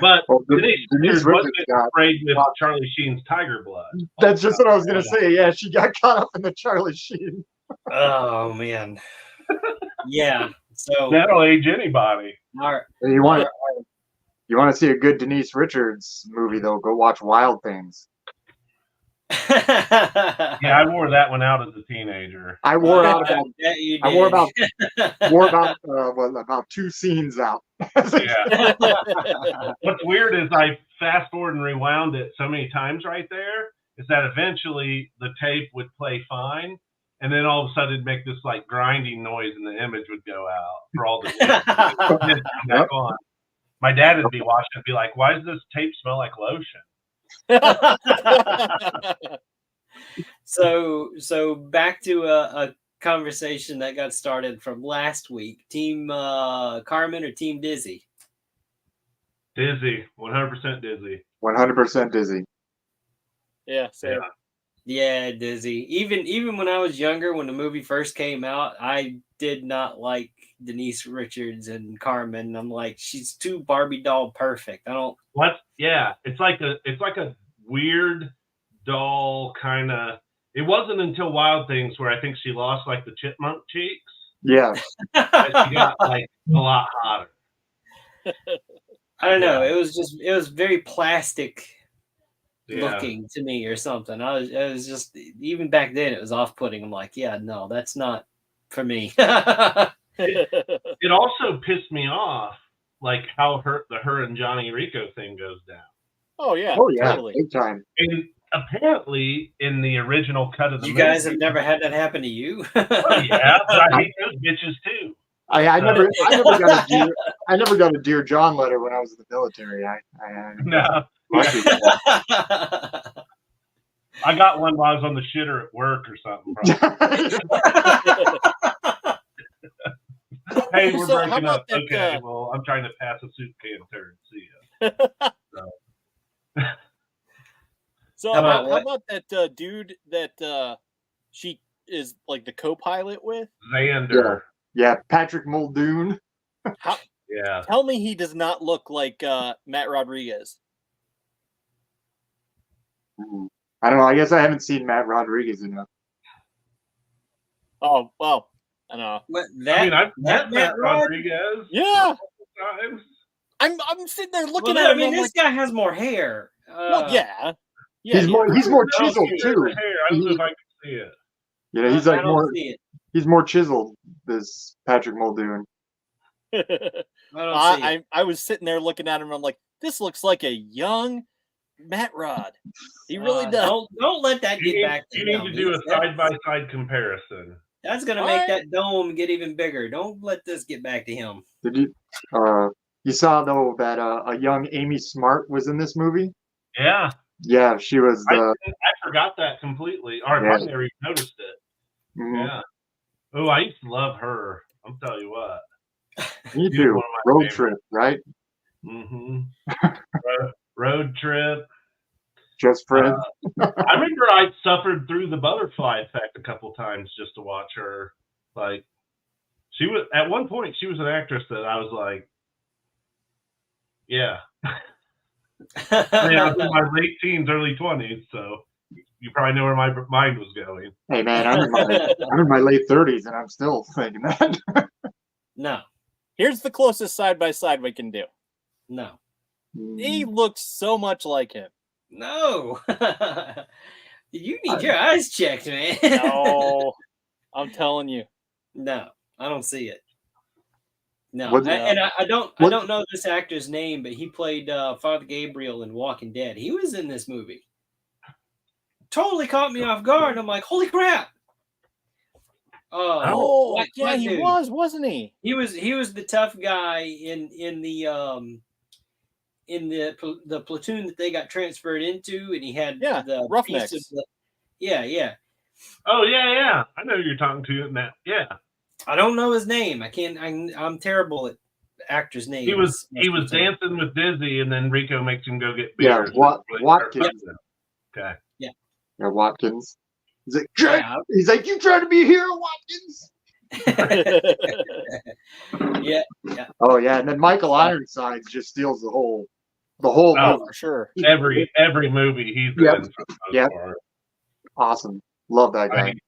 But Well, Denise Richards was Richards getting sprayed with Charlie Sheen's Tiger Blood. That's just what I was gonna say. Yeah, she got caught up in the Charlie Sheen. Oh man. Yeah. So that'll age anybody. You want to see a good Denise Richards movie though? Go watch Wild Things. Yeah, I wore that one out as a teenager. I wore out about. I wore about 2 scenes out. Yeah. What's weird is I fast forward and rewound it so many times right there is that eventually the tape would play fine, and then all of a sudden it'd make this like grinding noise, and the image would go out for all the back on. My dad would be watching and be like, "Why does this tape smell like lotion?" So back to a conversation that got started from last week. Team Carmen or Team Dizzy? Dizzy, 100% Dizzy. 100% Dizzy. Yeah, same. Yeah, Dizzy. Even when I was younger, when the movie first came out, I did not like Denise Richards and Carmen. I'm like, she's too Barbie doll perfect. I don't. What? Yeah, it's like a weird doll kind of. It wasn't until Wild Things where I think she lost like the chipmunk cheeks. Yeah, that she got like a lot hotter. I don't know. It was very plastic looking to me or something. It was just, even back then it was off-putting. I'm like, yeah, no, that's not for me. It also pissed me off, like how her and Johnny Rico thing goes down. Oh yeah, totally. Big time. And apparently, in the original cut of the movie, you guys have never had that happen to you? Oh, yeah, but I hate those bitches too. I never got a Dear John letter when I was in the military. No. I got one while I was on the shitter at work or something. Hey, we're breaking up. Okay, well, I'm trying to pass a soup can turd. See ya. So how about that dude that she is like the co-pilot with? Xander. Yeah, Patrick Muldoon. Yeah. Tell me he does not look like Matt Rodriguez. I don't know. I guess I haven't seen Matt Rodriguez enough. Oh, well, I don't know. I've met Matt Rodriguez. Yeah. I'm sitting there looking at him. I mean, this guy has more hair. Well, yeah. He's more chiseled too. I don't know if I can see it. Yeah, he's like more. He's more chiseled. This Patrick Muldoon. I was sitting there looking at him. And I'm like, this looks like a young Matt Rod. He really does. Don't let that get back. You need to do a side-by-side comparison. That's gonna make that dome get even bigger. Don't let this get back to him. Did you? You saw though that a young Amy Smart was in this movie. Yeah. Yeah, she was. I forgot that completely. Or I never even noticed it. Mm-hmm. Yeah. Oh, I used to love her. I'm telling you what. Me too. Road Trip, right? Mm-hmm. Road Trip. Just Friends. I remember I suffered through the butterfly effect a couple times just to watch her. Like, she was at one point. She was an actress that I was like, yeah. I mean, I was in my late teens, early 20s, so you probably know where my mind was going. Hey man, I'm in my late 30s, and I'm still thinking that. No. Here's the closest side by side we can do. No. He looks so much like him. No. You need your eyes checked, man. No. I'm telling you. No, I don't see it. No. I don't know this actor's name, but he played Father Gabriel in Walking Dead. He was in this movie. Totally caught me off guard. I'm like, holy crap. Yeah, he was, wasn't he? He was the tough guy in the platoon that they got transferred into, and he had the Roughnecks. Yeah. Oh yeah. I know who you're talking to in that. Yeah. I don't know his name. I'm terrible at actor's name? He was dancing with Dizzy, and then Rico makes him go get beer. Yeah, Watkins. Okay. Yeah, Watkins. He's like, you trying to be a hero, Watkins? Yeah. Oh yeah, and then Michael Ironsides just steals the whole movie. For sure. Every movie he's in for the most part. Awesome. Love that guy. I mean,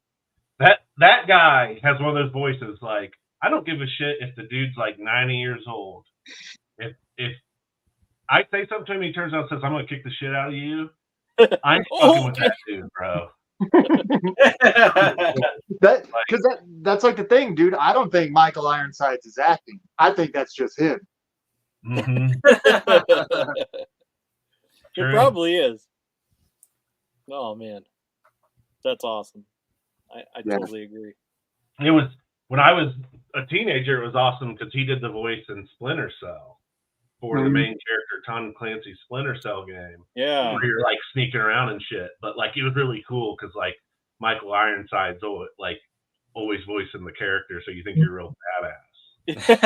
that guy has one of those voices like, I don't give a shit if the dude's like 90 years old. If I say something to him, he turns out and says, I'm gonna kick the shit out of you. I'm fucking with that dude, bro. That's like the thing, dude. I don't think Michael Ironsides is acting. I think that's just him. Mm-hmm. It probably is. Oh man, that's awesome. I totally agree. It was when I was a teenager. It was awesome because he did the voice in Splinter Cell for the main character Tom Clancy's Splinter Cell game. Yeah, where you're like sneaking around and shit. But like it was really cool because like Michael Ironside's always voicing the character, so you think you're real badass.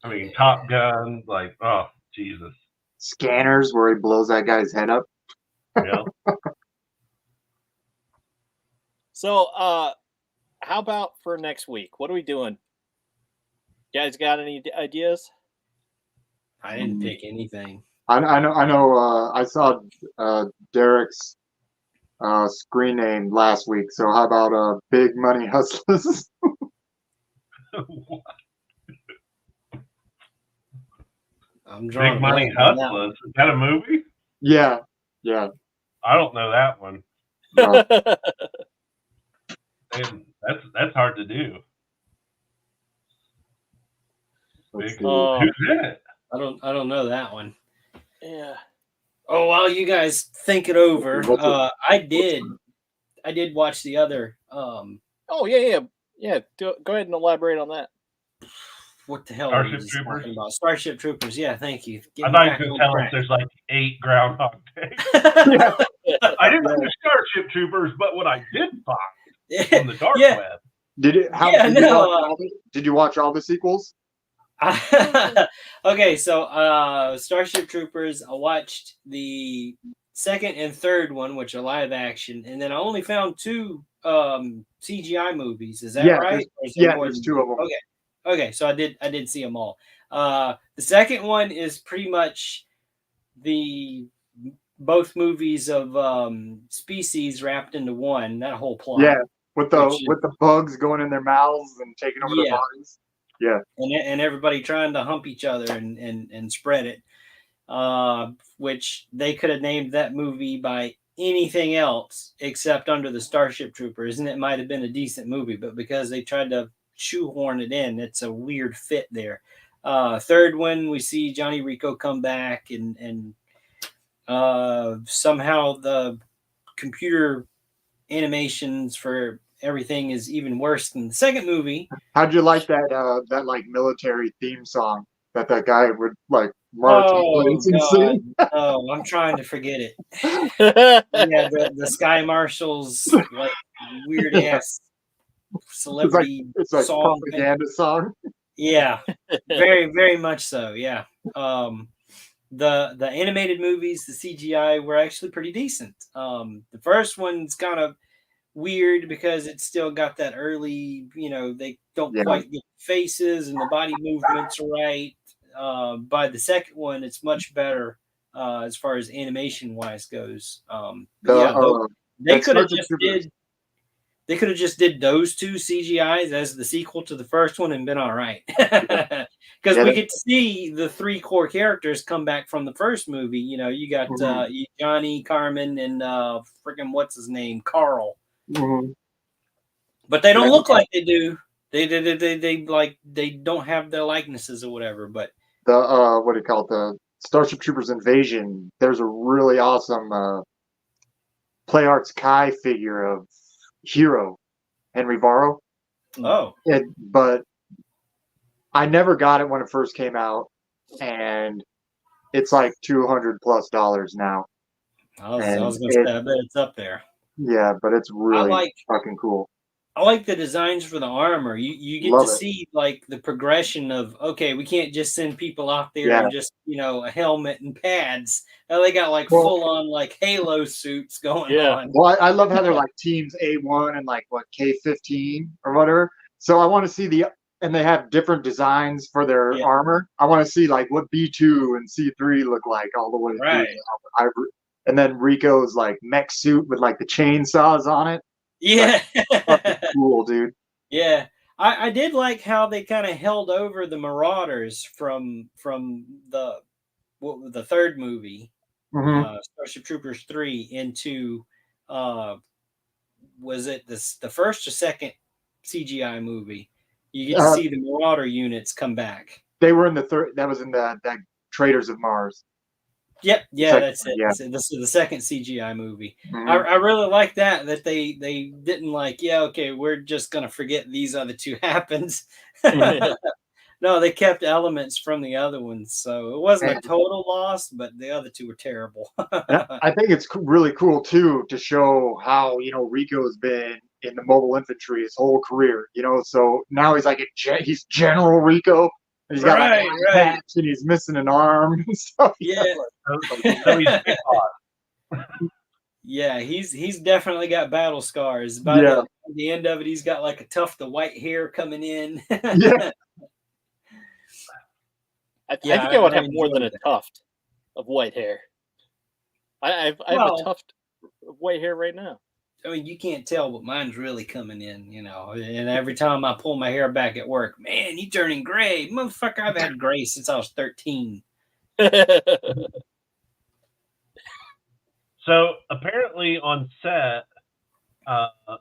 I mean, Top Gun, like, oh Jesus. Scanners, where he blows that guy's head up. Yeah. So, how about for next week? What are we doing? You guys got any ideas? I didn't pick anything. I know. I saw Derek's screen name last week. So how about Big Money Hustlers? I'm drawing Big Money Hustlers. Is that a movie? Yeah. I don't know that one. No. And that's hard to do. Who's in it? I don't know that one. Yeah. Oh, while you guys think it over, I did watch the other. Oh yeah. Go ahead and elaborate on that. What the hell? Starship Troopers. About? Starship Troopers. Yeah, thank you. I thought you could tell us there's like 8 Groundhog Days. I didn't see Starship Troopers, but what I did find on the dark web. Did you watch all the sequels? Okay, so Starship Troopers, I watched the second and third one, which are live action, and then I only found 2 CGI movies. Is that right? There's 2 of them. Okay, so I did see them all. The second one is pretty much both movies of Species wrapped into one. That whole plot. Yeah, with the bugs going in their mouths and taking over their bodies. Yeah, and everybody trying to hump each other and spread it, which they could have named that movie by anything else except under the Starship Troopers, and it might have been a decent movie, but because they tried to shoehorn it in, it's a weird fit there. Third one, we see Johnny Rico come back, and somehow the computer animations for everything is even worse than the second movie. How'd you like that like military theme song that guy would like march and sing? Oh, I'm trying to forget it. Yeah, the Sky Marshals, like weird ass celebrity it's like song. Propaganda song. Yeah, very, very much so. Yeah. The animated movies, the CGI were actually pretty decent. The first one's kind of weird because it's still got that early, they don't quite get faces and the body movements right. By the second one, it's much better as far as animation wise goes. They could have just did those 2 CGIs as the sequel to the first one and been all right. Because we get to see the 3 core characters come back from the first movie. You got Johnny, Carmen, and freaking what's his name, Carl. Mm-hmm. But they don't look like they do. They don't have their likenesses or whatever. But the what do you call it? The Starship Troopers Invasion. There's a really awesome Play Arts Kai figure of Hero, Henry Varro. Oh. But I never got it when it first came out, and it's like $200+ now. I was gonna say, I bet it's up there. Yeah, but it's really fucking cool. I like the designs for the armor. You get to see like the progression of, okay, we can't just send people out there and just, you know, a helmet and pads. Now they got like full on like Halo suits going on. Well, I love how they're like teams A1 and like what K15 or whatever. So I want to see and they have different designs for their armor. I want to see like what B2 and C3 look like all the way through. And then Rico's like mech suit with like the chainsaws on it. Yeah. Cool, dude. Yeah. I did like how they kind of held over the Marauders from the third movie, Starship Troopers 3, into was it the first or second CGI movie? You get to see the Marauder units come back. They were in the third. That was in that Traders of Mars. Yep, yeah, that's it. Yeah. This is the second CGI movie. I really like that they didn't like, okay, we're just gonna forget these other two happens. No, they kept elements from the other ones, so it wasn't a total loss, but the other two were terrible. I think it's really cool too to show how, you know, Rico's been in the mobile infantry his whole career, you know. So now he's like he's General Rico. And he's got like a patch and he's missing an arm and stuff. Yeah, he's definitely got battle scars. By the end of it, he's got like a tuft of white hair coming in. I think I would have more than a tuft of white hair. I have a tuft of white hair right now. I mean, you can't tell, but mine's really coming in, you know. And every time I pull my hair back at work, man, you turning gray. Motherfucker, I've had gray since I was 13. So apparently on set,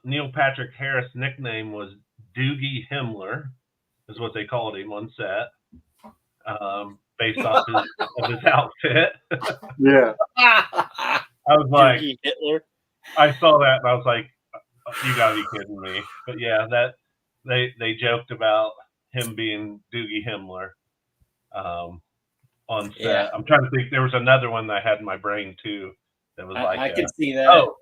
Neil Patrick Harris' nickname was Doogie Himmler, is what they called him on set, based off his outfit. Yeah. I was like, Doogie Hitler. I saw that and I was like, you gotta be kidding me. But yeah, that they joked about him being Doogie Himmler on set. Yeah. I'm trying to think. There was another one that I had in my brain too. That was I could see that. Oh,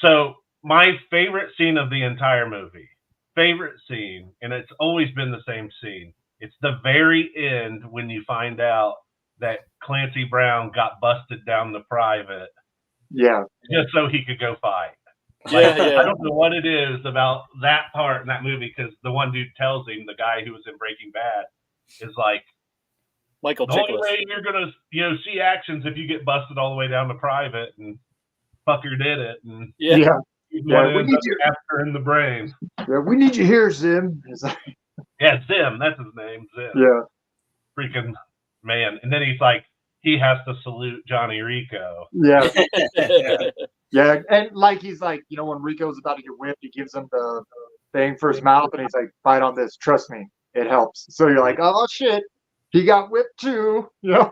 so my favorite scene of the entire movie, and it's always been the same scene. It's the very end when you find out that Clancy Brown got busted down the private. Yeah. Just so he could go fight. Like, I don't know what it is about that part in that movie, because the one dude tells him, the guy who was in Breaking Bad, is like, Michael the only way you're gonna, see actions if you get busted all the way down to private, and fucker did it, and we need you after in the brain. Yeah, we need you here, Zim. Yeah, Zim, that's his name, Zim. Yeah, freaking man, and then he's like, he has to salute Johnny Rico. Yeah. Yeah, and like he's like, when Rico's about to get whipped, he gives him the thing for his mouth, and he's like, "Fight on this. Trust me, it helps." So you're like, "Oh shit, he got whipped too." Yeah.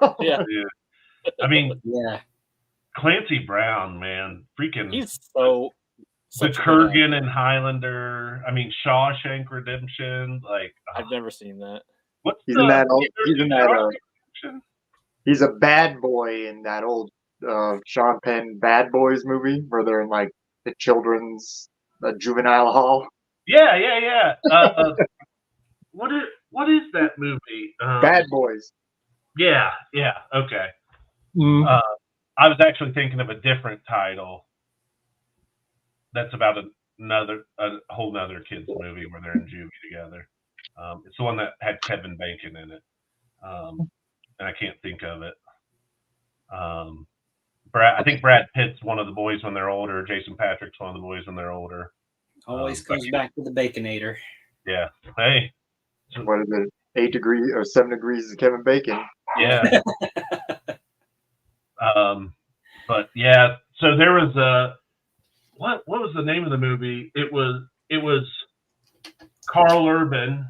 I mean, Clancy Brown, man, freaking. He's the Kurgan and Highlander. I mean, Shawshank Redemption. Like, I've never seen that. He's a bad boy in that old Sean Penn Bad Boys movie where they're in like the children's juvenile hall. Yeah. What is that movie? Bad Boys. Yeah. Okay. Mm. I was actually thinking of a different title. That's about a whole nother kids movie where they're in juvie together. It's the one that had Kevin Bacon in it, and I can't think of it. I think Brad Pitt's one of the boys when they're older. Jason Patrick's one of the boys when they're older. Always comes back to the Baconator. Yeah. Hey. What is it? 8 degrees or 7 degrees of Kevin Bacon. Yeah. But yeah. So there was a. What was the name of the movie? It was Carl Urban.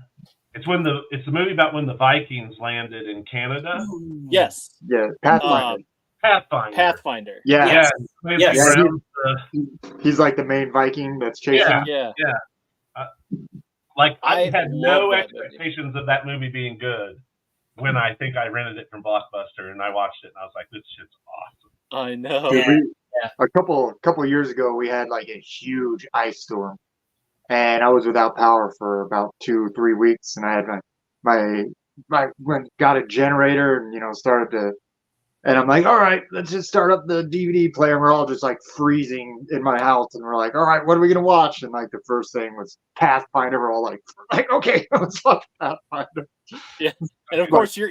It's the movie about when the Vikings landed in Canada. Yes. Yeah. Pathfinder. Yeah. Yes. He's like the main Viking that's chasing. Yeah. I had no expectations of that movie being good when I think I rented it from Blockbuster and I watched it and I was like, this shit's awesome. I know. A couple years ago, we had like a huge ice storm, and I was without power for about 2-3 weeks, and I had got a generator and started to. And I'm like, all right, let's just start up the DVD player. And we're all just like freezing in my house. And we're like, all right, what are we going to watch? And like the first thing was Pathfinder. We're all like okay, let's watch Pathfinder. Yeah. And of course, your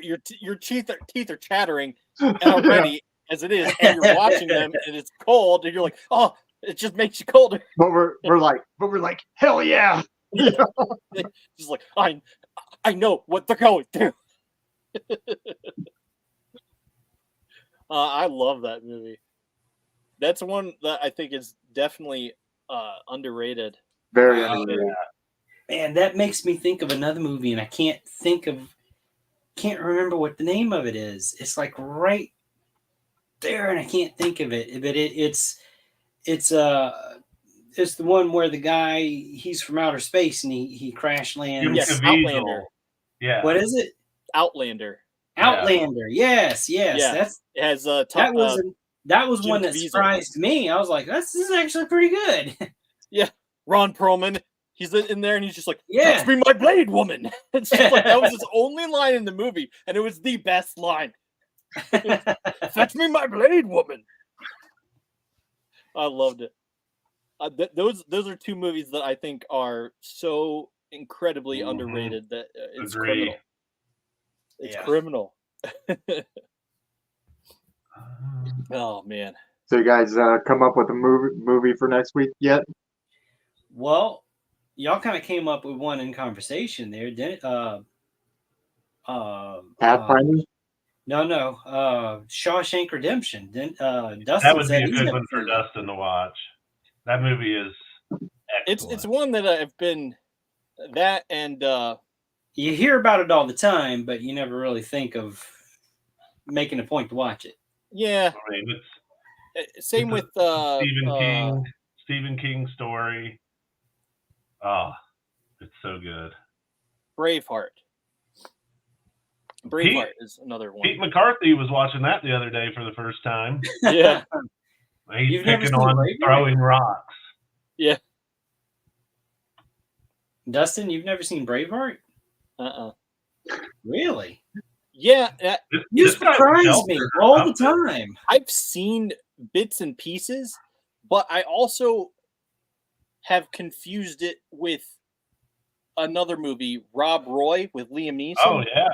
teeth are chattering already as it is. And you're watching them and it's cold. And you're like, oh, it just makes you colder. But we're like, hell yeah. Just like, I know what they're going through. I love that movie. That's one that I think is definitely underrated. Very underrated. Man, that makes me think of another movie, and I can't remember what the name of it is. It's like right there, and I can't think of it. But it's the one where the guy, he's from outer space and he crash lands. Yes, Outlander. Yeah. What is it? Outlander. Outlander. Yes. Yeah. It has that was Jim one that Caviezel. Surprised me. I was like, this is actually pretty good. Yeah. Ron Perlman. He's in there and he's just like, Yeah. touch me, my blade, woman. It's just like, that was his only line in the movie, and it was the best line. Fetch me my blade, woman. I loved it. Those are two movies that I think are so incredibly underrated that it's criminal. It's criminal. Oh man! So you guys come up with a movie for next week yet? Well, y'all kind of came up with one in conversation there, didn't Pathfinder? No. Shawshank Redemption. Didn't Dustin that would be said a he's good never one for seen it. Dustin to watch. That movie is excellent. It's one that I've been that and You hear about it all the time, but you never really think of making a point to watch it. yeah. I mean, Same with Stephen King story. Oh, it's so good. Braveheart. Braveheart is another one. Pete McCarthy was watching that the other day for the first time. Yeah. He's You've never picking seen on Braveheart? throwing rocks. Yeah. Dustin, you've never seen Braveheart? Really? Yeah. You This guy's surprise sheltered me all the about it. time. I've seen bits and pieces, but I also have confused it with another movie, Rob Roy with Liam Neeson. Oh yeah.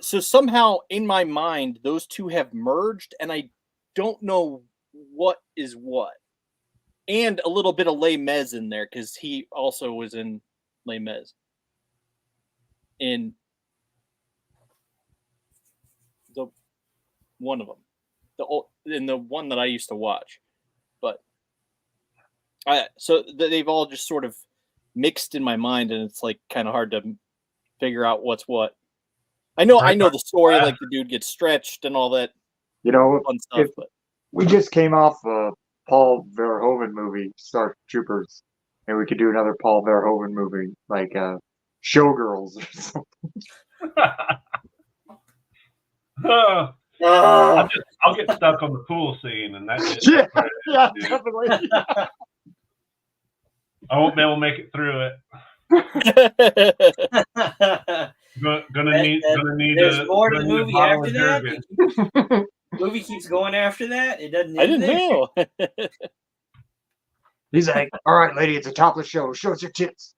So somehow in my mind, those two have merged, and I don't know what is what. And a little bit of Les Mis in there because he also was in Les Mis. In the one of them, in the one that I used to watch, but so they've all just sort of mixed in my mind, and it's like kind of hard to figure out what's what. I know the story, like the dude gets stretched and all that fun stuff. But we just came off a Paul Verhoeven movie, Starship Troopers, and we could do another Paul Verhoeven movie, like Showgirls or something. I'll get stuck on the pool scene, and that's it. Yeah, definitely. I won't be able to make it through it. Gonna need. There's more to the movie after that. Movie keeps going after that. It doesn't. I didn't know. He's like, "All right, lady, it's a topless show. Show us your tits."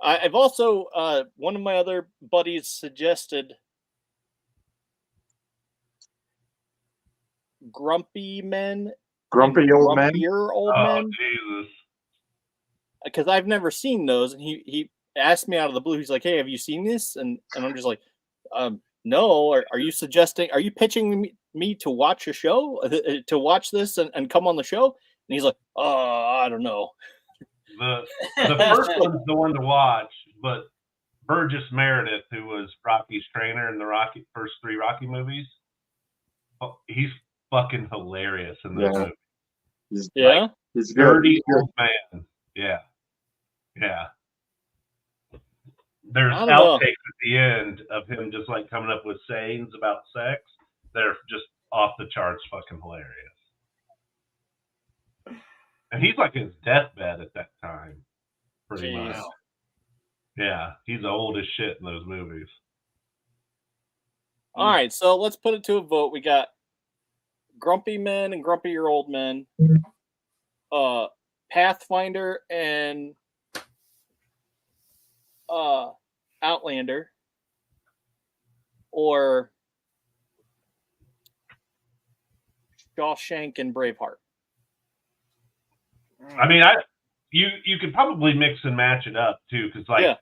I've also one of my other buddies suggested Grumpy Men. Grumpy Old Men. Grumpier Old Men. Jesus. Because I've never seen those, and he asked me out of the blue. He's like, "Hey, have you seen this?" And I'm just like, "No." Are you suggesting? Are you pitching me to watch a show, to watch this and come on the show? And he's like, I don't know." The first one's the one to watch, but Burgess Meredith, who was Rocky's trainer in the first three Rocky movies, he's fucking hilarious in those movies. He's dirty old man. Yeah. There's outtakes at the end of him just like coming up with sayings about sex that are just off the charts, fucking hilarious. And he's like his deathbed at that time, pretty Jeez. much. Yeah, he's old as shit in those movies. All right, so let's put it to a vote. We got Grumpy Men and Grumpier Old Men, Pathfinder and Outlander, or Shawshank and Braveheart. I mean, you could probably mix and match it up too, because like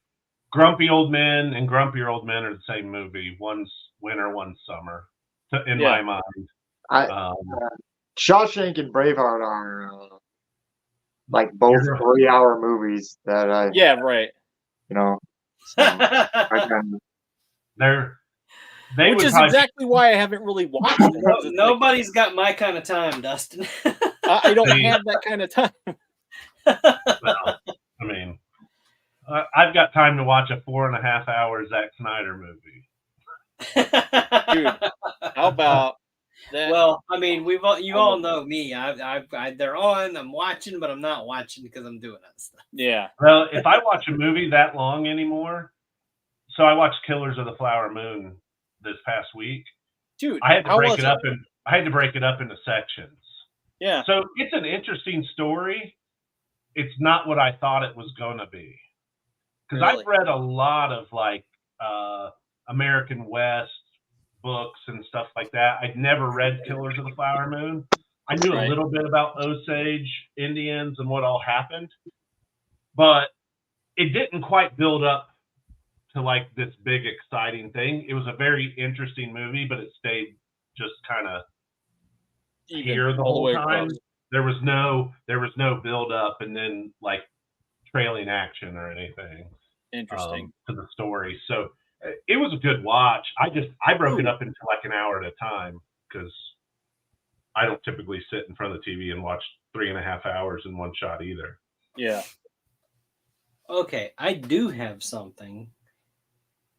Grumpy Old Men and Grumpier Old Men are the same movie. One's winter, one's summer, in my mind. Shawshank and Braveheart are like both 3-hour movies that I right. You know, so which is exactly why I haven't really watched it. Nobody's got my kind of time, Dustin. I don't have that kind of time. Well, I mean, I've got time to watch a 4.5-hour Zack Snyder movie. Dude, how about that? Well, I mean, you all know me. They're on. I'm watching, but I'm not watching because I'm doing that stuff. Yeah. Well, if I watch a movie that long anymore, so I watched Killers of the Flower Moon this past week. Dude, I had to break it up into sections. Yeah. So it's an interesting story. It's not what I thought it was going to be. Because I've read a lot of like American West books and stuff like that. I'd never read Killers of the Flower Moon. I knew a little bit about Osage Indians and what all happened, but it didn't quite build up to like this big exciting thing. It was a very interesting movie, but it stayed just kind of here the whole time. There was no build up and then like trailing action or anything. Interesting to the story. So it was a good watch. I broke it up into like an hour at a time because I don't typically sit in front of the TV and watch 3.5 hours in one shot either. Yeah. Okay, I do have something.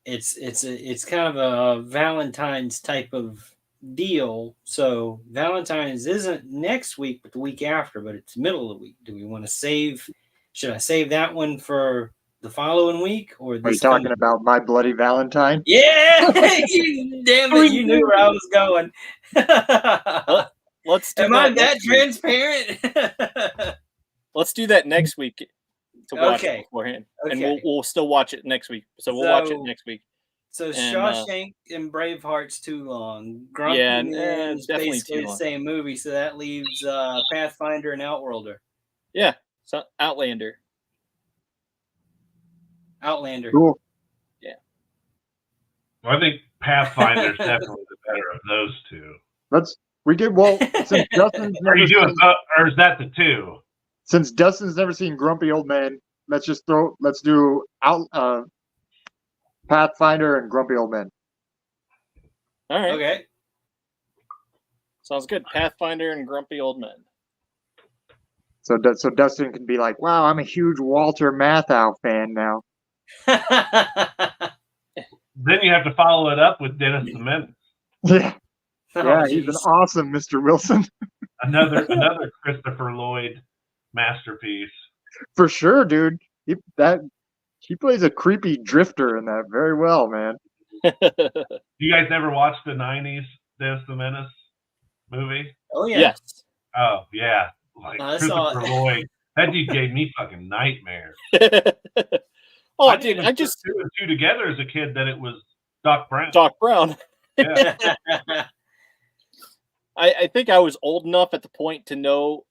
It's kind of a Valentine's type of deal. So Valentine's isn't next week, but the week after, but it's middle of the week. Do we want to save? Should I save that one for the following week, or are you talking about My Bloody Valentine? Yeah, damn it! You knew where I was going. Let's do Am I that transparent? Let's do that next week to watch it beforehand, and we'll still watch it next week. So we'll watch it next week. So Shawshank and Braveheart's too long. Grumpy Man is basically the same movie, so that leaves Pathfinder and Outworlder. Yeah, so Outlander. Cool. Yeah. Well, I think Pathfinder's definitely the better of those two. Since Dustin's never or is that the two? Since Dustin's never seen Grumpy Old Man, let's do Pathfinder and Grumpy Old Men. All right. Okay. Sounds good. Pathfinder and Grumpy Old Men. So Dustin can be like, wow, I'm a huge Walter Matthau fan now. Then you have to follow it up with Dennis the Menace. Yeah. He's an awesome Mr. Wilson. another Christopher Lloyd masterpiece. For sure, dude. He plays a creepy drifter in that very well, man. You guys never watched the 90s Dennis the Menace movie? Oh, yeah. Yes. Oh, yeah. Like Christopher Lloyd. That dude gave me fucking nightmares. Oh, I dude, I just put two and two together as a kid that it was Doc Brown. Doc Brown. Yeah. I think I was old enough at the point to know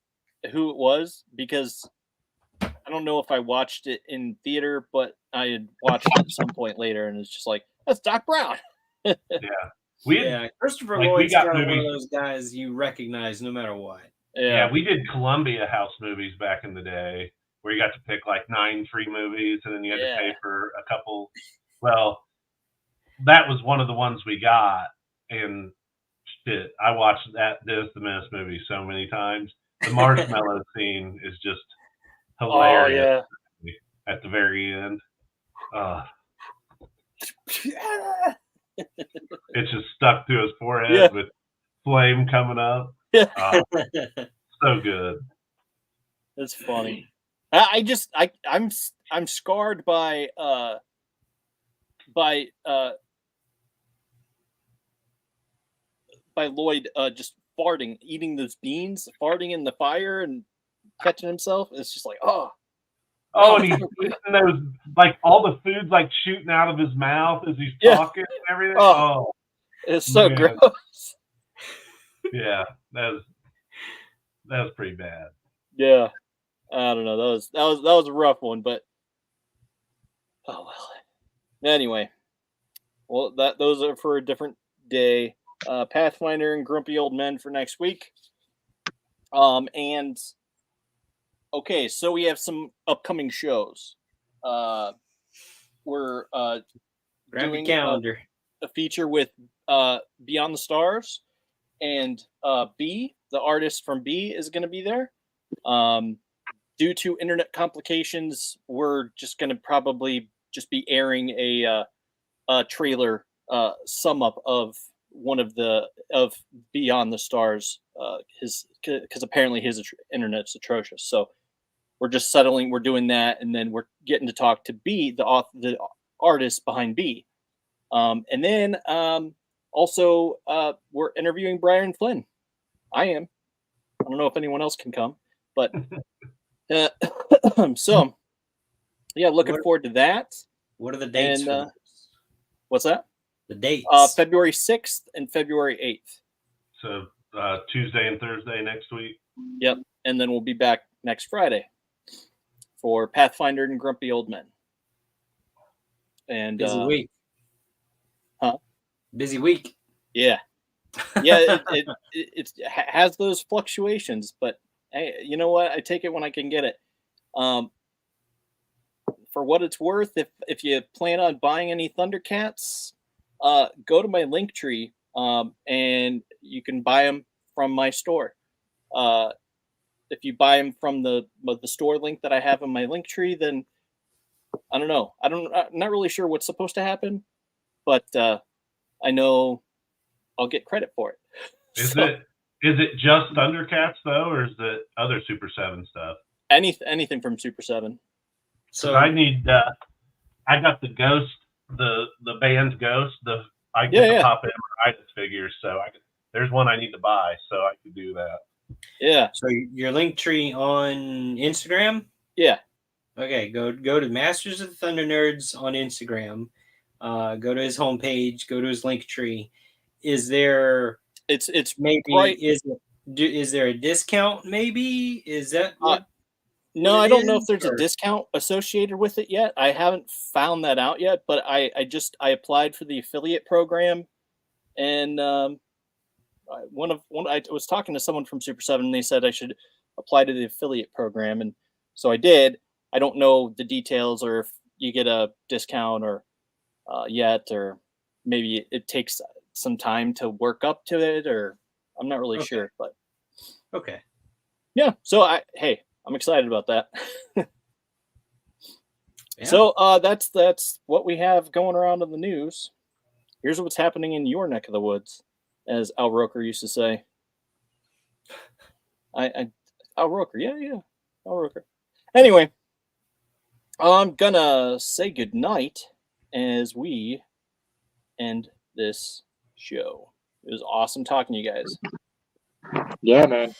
who it was because I don't know if I watched it in theater, but I had watched it at some point later, and it's just like, that's Doc Brown. Yeah. Christopher Lloyd's kind of one of those guys you recognize no matter what. Yeah, we did Columbia House movies back in the day where you got to pick like 9 free movies and then you had to pay for a couple. Well, that was one of the ones we got. And shit, I watched Dennis the Menace movie so many times. The marshmallow scene is just hilarious at the very end. It's just stuck to his forehead with flame coming up. So good. It's funny. I'm scarred by Lloyd just farting, eating those beans, farting in the fire and catching himself. It's just like, oh, and he's eating those, like all the food's like shooting out of his mouth as he's talking and everything. Oh, it's so gross. Yeah, that was pretty bad. Yeah, I don't know. That was a rough one, but oh well. Anyway, well those are for a different day. Pathfinder and Grumpy Old Men for next week. And okay, so we have some upcoming shows. We're doing calendar. A feature with Beyond the Stars, and B, the artist from B, is going to be there. Due to internet complications, we're just going to probably just be airing a trailer sum up of one of Beyond the Stars, because apparently his internet's atrocious. So we're just settling. We're doing that, and then we're getting to talk to B, the artist behind B, and then also we're interviewing Brian Flynn. I am. I don't know if anyone else can come, but so yeah, looking forward to that. What are the dates? And, what's that? The dates. February 6th and February 8th. So Tuesday and Thursday next week. Yep, and then we'll be back next Friday for Pathfinder and Grumpy Old Men. And busy week. Huh? Busy week. Yeah. Yeah, it has those fluctuations, but hey, you know what? I take it when I can get it. For what it's worth, if you plan on buying any Thundercats, go to my Linktree, and you can buy them from my store. If you buy them from the store link that I have in my Linktree, then I don't know. I'm not really sure what's supposed to happen, but I know I'll get credit for it. Is it just Thundercats though, or is it other Super 7 stuff? Anything from Super 7. So I need. I got the Ghost, the band Ghost. I get the Pop Emeritus figures, so there's one I need to buy, so I could do that. Yeah. So your Linktree on Instagram? Yeah. Okay, go to Masters of the Thunder Nerds on Instagram. Go to his homepage. Go to his Linktree. Is there? It's maybe right. Is there a discount? Maybe is that what? No, I don't know if there's a discount associated with it yet. I haven't found that out yet, but I applied for the affiliate program, and I was talking to someone from Super 7, and they said I should apply to the affiliate program, and so I did. I don't know the details, or if you get a discount or yet, or maybe it takes some time to work up to it, or I'm not really sure, but okay. Yeah, so I'm excited about that. Yeah. So that's what we have going around in the news. Here's what's happening in your neck of the woods, as Al Roker used to say. Al Roker, yeah, Al Roker. Anyway, I'm gonna say goodnight as we end this show. It was awesome talking to you guys. Yeah, man.